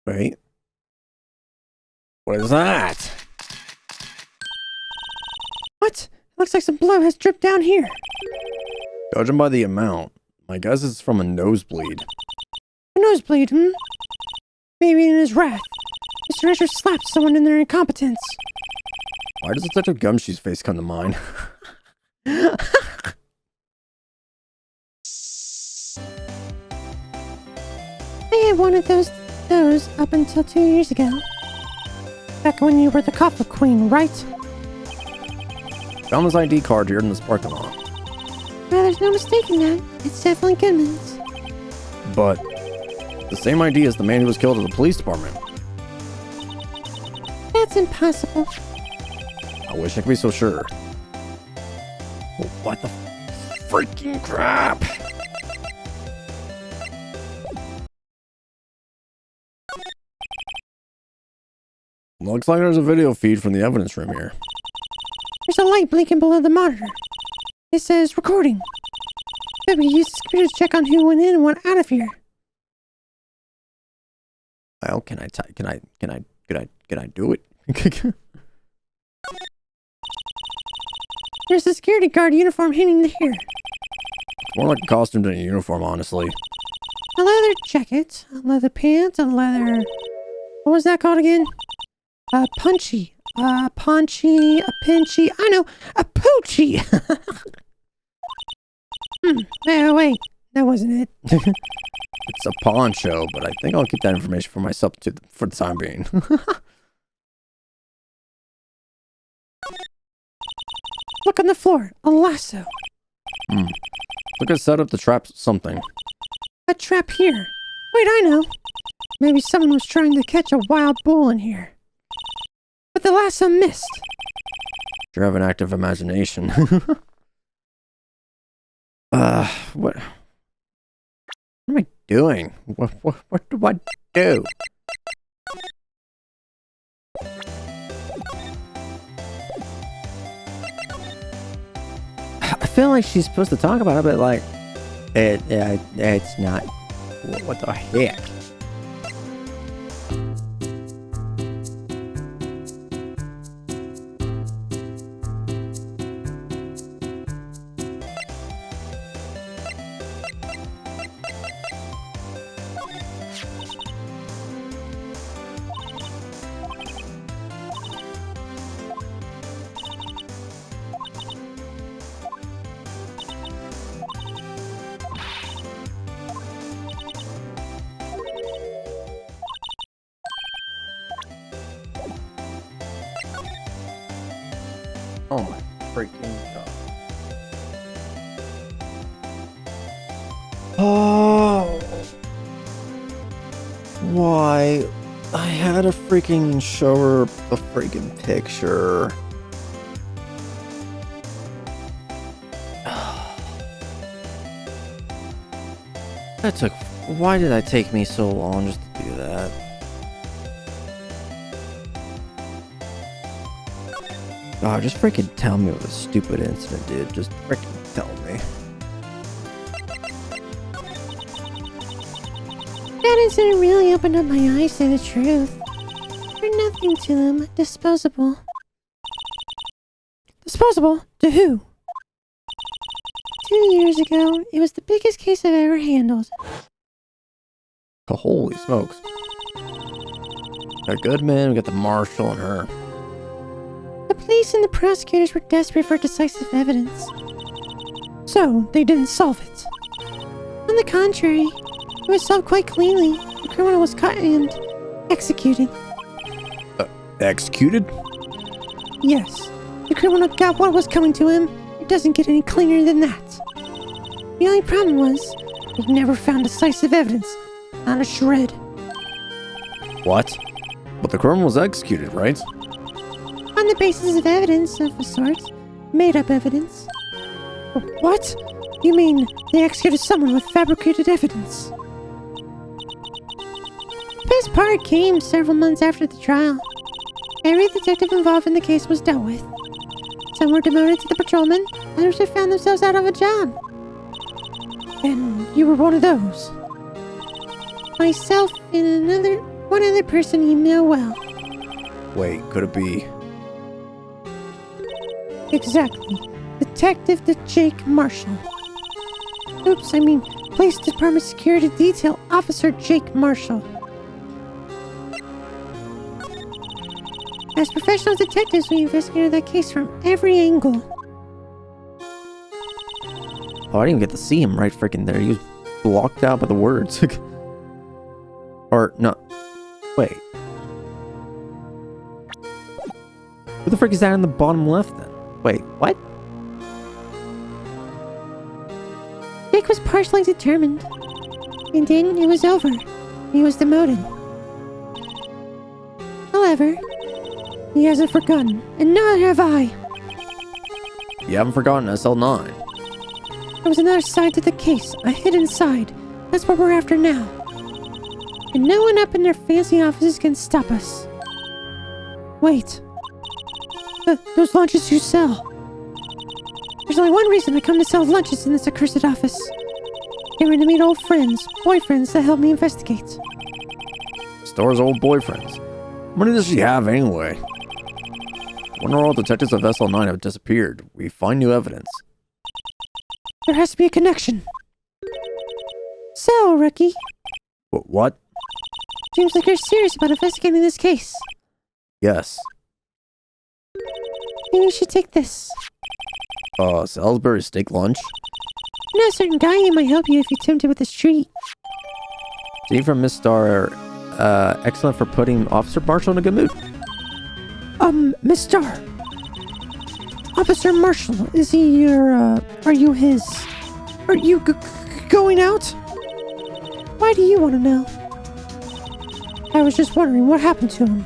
Wait. What is that? What? Looks like some blood has dripped down here. Judging by the amount, my guess is from a nosebleed. A nosebleed, hmm? Maybe in his wrath, Mr. Escher slapped someone in their incompetence. Why does Detective Gumshoe's face come to mind? I had one of those up until 2 years ago. Back when you were the Coffee Queen, right? Found his ID card here in this parking lot. Well, there's no mistaking that. It's definitely Goodman's. But the same ID as the man who was killed at the police department. That's impossible. I wish I could be so sure. What the freaking crap? Looks like there's a video feed from the evidence room here. There's a light blinking below the monitor. It says recording. Maybe use this computer to check on who went in and went out of here. Well, can I do it? There's a security guard uniform hanging here. More like a costume than a uniform, honestly. A leather jacket, a leather pants, a leather... What was that called again? A punchy. A paunchy, a pinchy. I know, a poochie. Wait, that wasn't it. It's a poncho, but I think I'll keep that information for myself for the time being. Look on the floor, a lasso. Look at set up to trap something. A trap here. Wait, I know. Maybe someone was trying to catch a wild bull in here. But the lasso missed. You have an active imagination. What am I doing? What do I do? I feel like she's supposed to talk about it, but like, it's not. What the heck? Oh my freaking god. Oh. Why? I had to freaking show her a freaking picture. That took... Why did that take me so long just to do that? Oh, just freaking tell me what a stupid incident did. Just freaking tell me. That incident really opened up my eyes to the truth. They're nothing to them. Disposable. Disposable? To who? 2 years ago, it was the biggest case I've ever handled. Oh, holy smokes. Got Goodman, we got the marshal and her. The police and the prosecutors were desperate for decisive evidence. So, they didn't solve it. On the contrary, it was solved quite cleanly. The criminal was caught and executed. Executed? Yes, the criminal got what was coming to him. It doesn't get any cleaner than that. The only problem was, we never found decisive evidence. Not a shred. What? But the criminal was executed, right? On the basis of evidence of a sort. Made-up evidence. What? You mean they executed someone with fabricated evidence? The best part came several months after the trial. Every detective involved in the case was dealt with. Some were demoted to the patrolman, others have found themselves out of a job. And you were one of those. Myself and one other person you know well. Wait, could it be? Exactly. Detective Jake Marshall. Oops, I mean, Police Department Security Detail Officer Jake Marshall. As professional detectives, we investigated that case from every angle. Oh, I didn't even get to see him right freaking there. He was blocked out by the words. Or, no. Wait. Who the frick is that in the bottom left then? Wait, what? Jake was partially determined. And then it was over. He was demoted. However, he hasn't forgotten, and neither have I. You haven't forgotten SL9. There was another side to the case, a hidden side. That's what we're after now. And no one up in their fancy offices can stop us. Wait. Those lunches you sell. There's only one reason I come to sell lunches in this accursed office. Getting to meet old friends, boyfriends that help me investigate. Store's old boyfriends. How many does she have anyway? When all detectives of SL9 have disappeared, we find new evidence. There has to be a connection. So, rookie. What? Seems like you're serious about investigating this case. Yes. Maybe you should take this. Salisbury steak lunch? I know a certain guy who might help you if you tempt him with this treat. See from Miss Star, excellent for putting Officer Marshall in a good mood. Miss Star. Officer Marshall, is he your, are you his... Are you going out? Why do you want to know? I was just wondering what happened to him.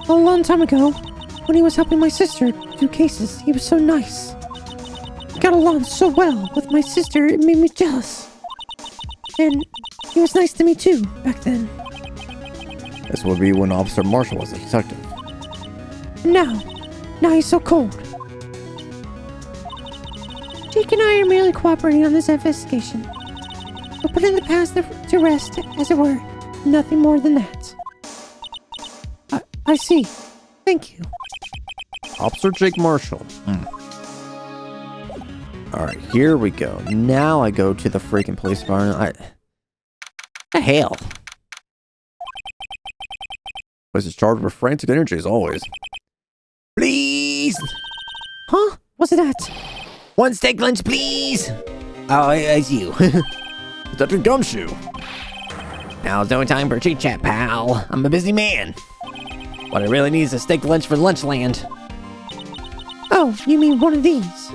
A long time ago, when he was helping my sister do cases, he was so nice. He got along so well with my sister, it made me jealous. And He was nice to me too, back then. This would be when Officer Marshall was a detective. And now he's so cold. Jake and I are merely cooperating on this investigation. We're putting the past to rest, as it were. Nothing more than that. I see. Thank you. Officer Jake Marshall. Alright, here we go. Now I go to the freaking police department. The hell? Place is charged with frantic energy as always. Please! Huh? What's that? One steak lunch, please! Oh, it's you. Detective Gumshoe. Now's no time for chit-chat, pal. I'm a busy man. What I really need is a steak lunch for Lunchland. Oh, you mean one of these?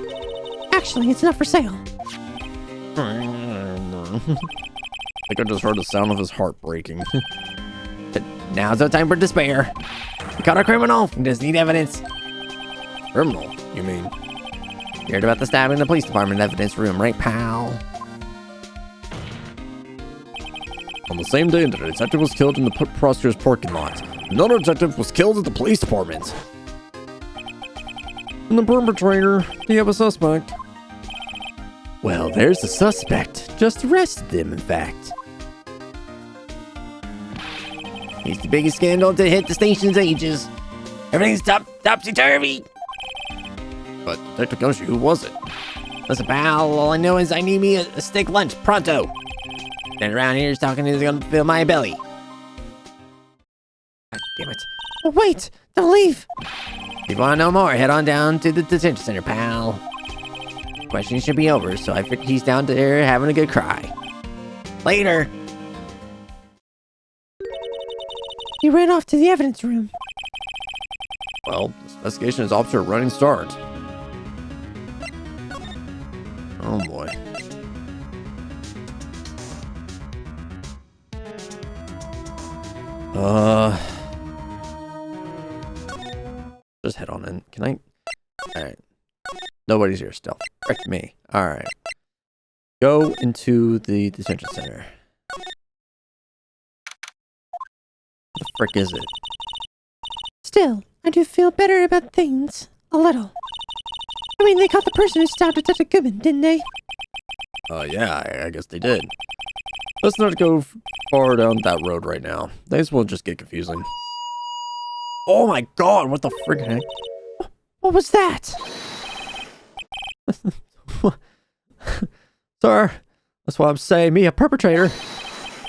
Actually, it's not for sale. I think I just heard the sound of his heart breaking. Now's no time for despair. We caught a criminal. We just need evidence. Criminal, you mean? You heard about the stabbing in the police department evidence room, right, pal? On the same day, the detective was killed in the prosecutor's parking lot. Another detective was killed at the police department. And the perpetrator, do you have a suspect? Well, there's the suspect. Just arrested him, in fact. It's the biggest scandal to hit the station's ages. Everything's topsy-turvy. But Detective Gumshoe, who was it? Listen, pal, all I know is I need me a steak lunch, pronto. Then around here is talking is gonna fill my belly. God damn it. Oh, wait! Don't leave! If you wanna know more, head on down to the detention center, pal. Questions should be over, so I figured he's down there having a good cry. Later! He ran off to the evidence room. Well, this investigation is off to a running start. Oh boy. Just head on in. Can I? Alright. Nobody's here still. Frick me. Alright. Go into the detention center. What the frick is it? Still, I do feel better about things. A little. I mean, they caught the person who stabbed Detective Goodman, didn't they? Yeah, I guess they did. Let's not go far down that road right now. Things will just get confusing. Oh my god, what the frick heck? What was that? Sir, that's what I'm saying. Me, a perpetrator.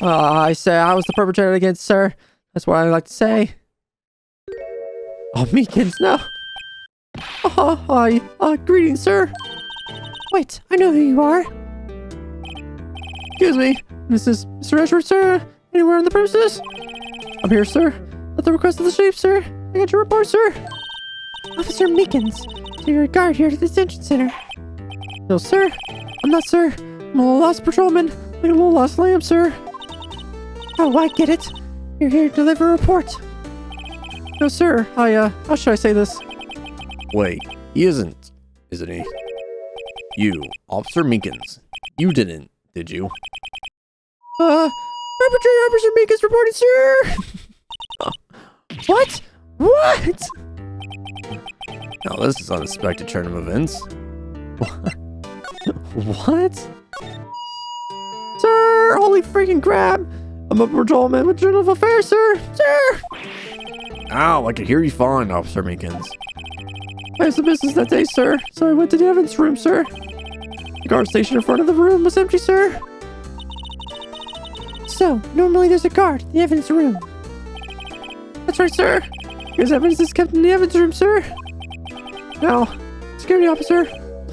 I say I was the perpetrator against sir. That's what I like to say. Oh, Meekins, no. Hi, greetings, sir. Wait, I know who you are. Excuse me, this is Mr. Edgeworth, sir. Anywhere on the premises? I'm here, sir. At the request of the chief, sir. I got your report, sir. Officer Meekins, to your guard here at the detention center. No, sir. I'm not, sir. I'm a little lost patrolman. Like a little lost lamb, sir. Oh, I get it. You're here to deliver a report. No, sir. How should I say this? Wait, he isn't he? You, Officer Meekins. You didn't, did you? Perpetrator Officer Meekins reported, sir! What? What? Now this is unexpected turn of events. What? Sir, holy freaking crap! I'm a patrolman with Journal of Affairs, sir! Sir! Ow, I could hear you fine, Officer Meekins. I have some business that day, sir, so I went to the evidence room, sir. The guard station in front of the room was empty, sir. So, normally there's a guard in the evidence room. That's right, sir. Because evidence is kept in the evidence room, sir. Now, security officer,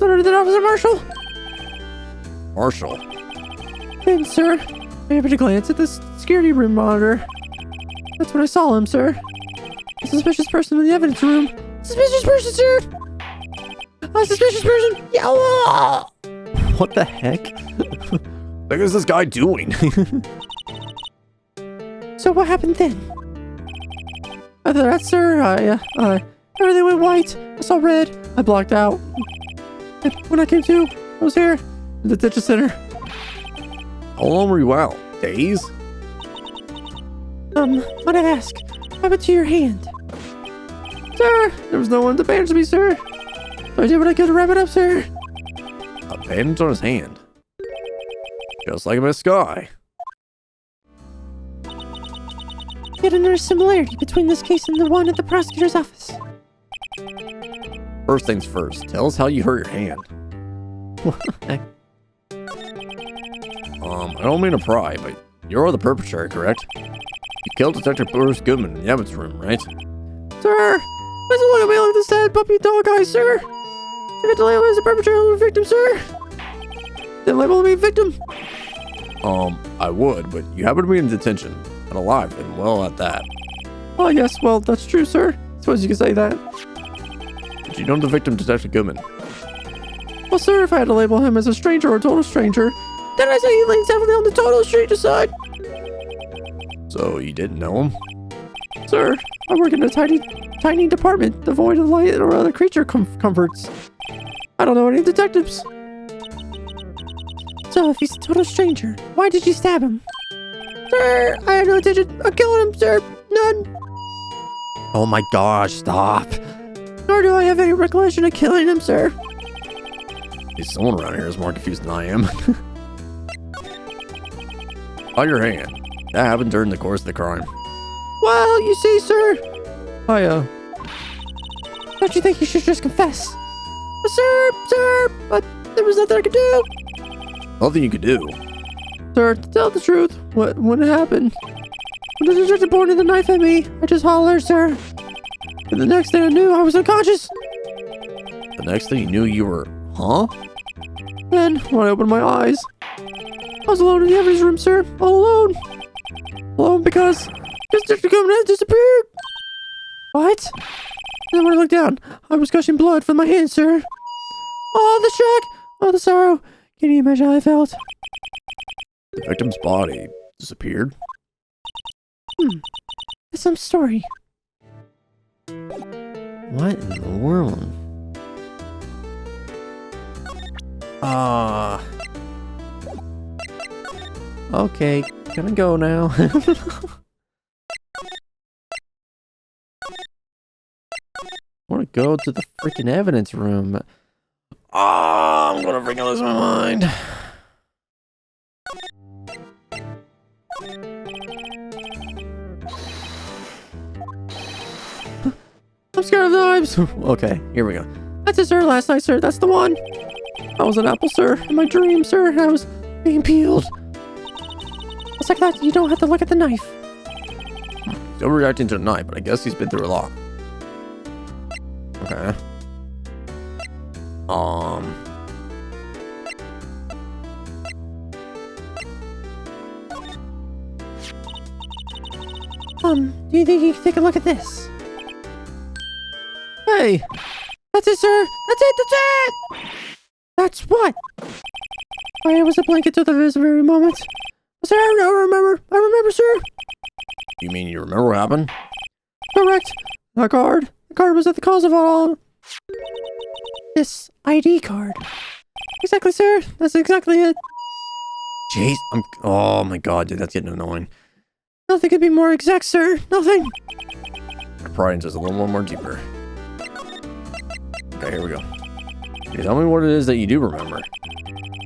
Lieutenant Officer Marshall. Marshall? And, sir, I happened to glance at this security room monitor. That's when I saw him, sir. A suspicious person in the evidence room. Suspicious person, sir! A suspicious person! Yeah! What the heck? What is this guy doing? So what happened then? After that, sir, everything went white. I saw red. I blocked out. And when I came to, I was here in the detention center. How long were you out? Days? Might I ask, what happened to your hand? Sir, there was no one to bandage me, sir. So I did what I could to wrap it up, sir. A bandage on his hand. Just like Miss Sky. Yet another similarity between this case and the one at the prosecutor's office. First things first, tell us how you hurt your hand. I don't mean to pry, but you're the perpetrator, correct? You killed Detective Bruce Goodman in the evidence room, right? Sir, please look at me like the sad puppy dog eyes, sir. You got to label me as a perpetrator or a victim, sir. Then label me a victim. I would, but you happen to be in detention and alive and well at that. Oh, yes, well, that's true, sir. Suppose you could say that. Did you know the victim, Detective Goodman? Well, sir, if I had to label him as a stranger or a total stranger, then I say he leans heavily on the total stranger side. So you didn't know him? Sir, I work in a tiny department devoid of light or other creature comforts. I don't know any detectives. So if he's a total stranger, why did you stab him? Sir, I had no intention of killing him, sir. None. Oh my gosh, stop. Nor do I have any recollection of killing him, sir. Someone around here is more confused than I am. On your hand. That happened during the course of the crime. Well, you see, sir. Don't you think you should just confess? Sir, but there was nothing I could do. Nothing you could do. Sir, to tell the truth, when it happened, when the detective pointed the knife at me, I just hollered, sir. And the next thing I knew, I was unconscious. The next thing you knew, you were, huh? Then, when I opened my eyes, I was alone in the evidence room, sir. All alone. Alone because Detective Goodman had disappeared. What? And then when I looked down, I was gushing blood from my hand, sir. Oh, the shock! Oh, the sorrow! Can you imagine how I felt? The victim's body disappeared? It's some story. What in the world? Okay, gonna go now. I wanna go to the freaking evidence room. I'm gonna freaking lose my mind. I'm scared of knives. Okay, here we go. That's it, sir. Last night, sir. That's the one. I was an apple, sir. In my dream, sir. I was being peeled. It's like that. You don't have to look at the knife. Still reacting to the knife, but I guess he's been through a lot. Okay. Do you think you can take a look at this? Hey! That's it, sir! That's it! That's what? Why, it was a blanket to this very moment. Sir, I remember, sir. You mean you remember what happened? Correct. The card was at the cause of all. This ID card. Exactly, sir. That's exactly it. Jeez, oh my god, dude, that's getting annoying. Nothing could be more exact, sir. Nothing. My pride just a little more deeper. Okay, here we go. Can you tell me what it is that you do remember?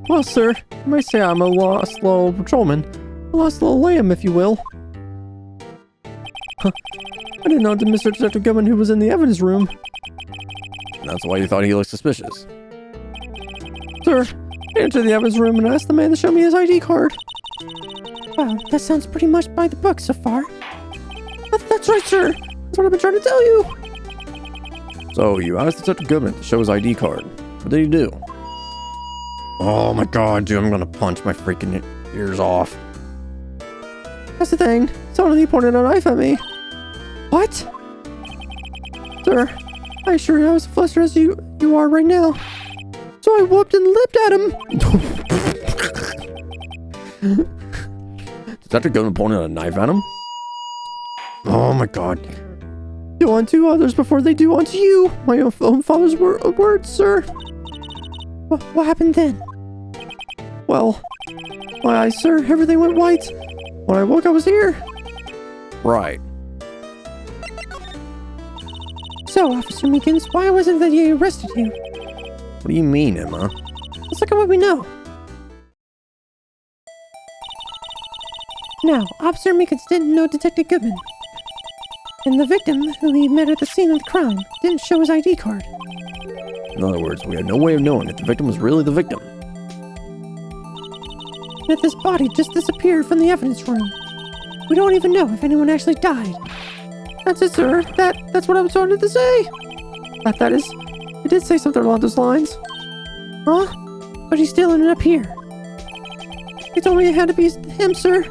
Well, sir, you might say I'm a lost little patrolman. A lost little lamb, if you will. Huh. I didn't know it was Mr. Detective Goodman who was in the evidence room. And that's why you thought he looked suspicious. Sir, I entered the evidence room and asked the man to show me his ID card. Wow, that sounds pretty much by the book so far. That's right, sir. That's what I've been trying to tell you. So, you asked Detective Goodman to show his ID card. What did he do? Oh my god, dude, I'm gonna punch my freaking ears off. That's the thing. Suddenly he pointed a knife at me. What? Sir, I assure you I was as flustered as you are right now. So I whooped and lipped at him. Detective Goodman pointed a knife at him? Oh my god. Do unto others before they do unto you. My own father's words, sir. What happened then? Well, my eyes, sir, everything went white. When I woke, I was here. Right. So, Officer Meekins, why was it that they arrested you? What do you mean, Emma? Let's look at what we know. Now, Officer Meekins didn't know Detective Goodman. And the victim, who he met at the scene of the crime, didn't show his ID card. In other words, we had no way of knowing if the victim was really the victim. And that this body just disappeared from the evidence room. We don't even know if anyone actually died. That's it, sir. That's what I was wanting to say. That is, it did say something along those lines. Huh? But he still ended up here. He told me it had to be him, sir.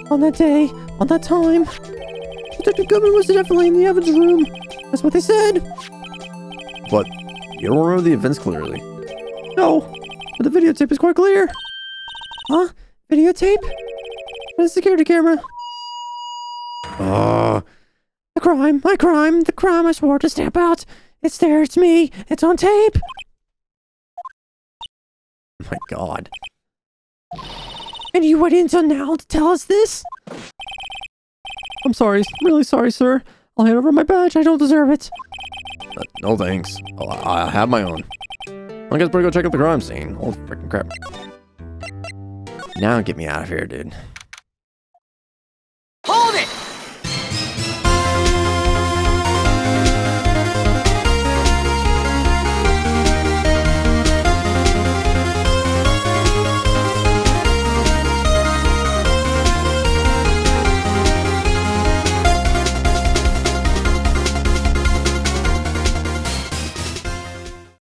On that day, on that time. Detective Goodman was definitely in the evidence room. That's what they said. But you don't remember the events clearly. No, but the videotape is quite clear. Huh? Videotape? The security camera. The crime, my crime, the crime I swore to stamp out. It's there, it's me, it's on tape. My God. And you waited until now to tell us this? I'm sorry, really sorry, sir. I'll hand over my badge, I don't deserve it. No thanks. I'll have my own. I guess better go check out the crime scene. Holy freaking crap. Now get me out of here, dude.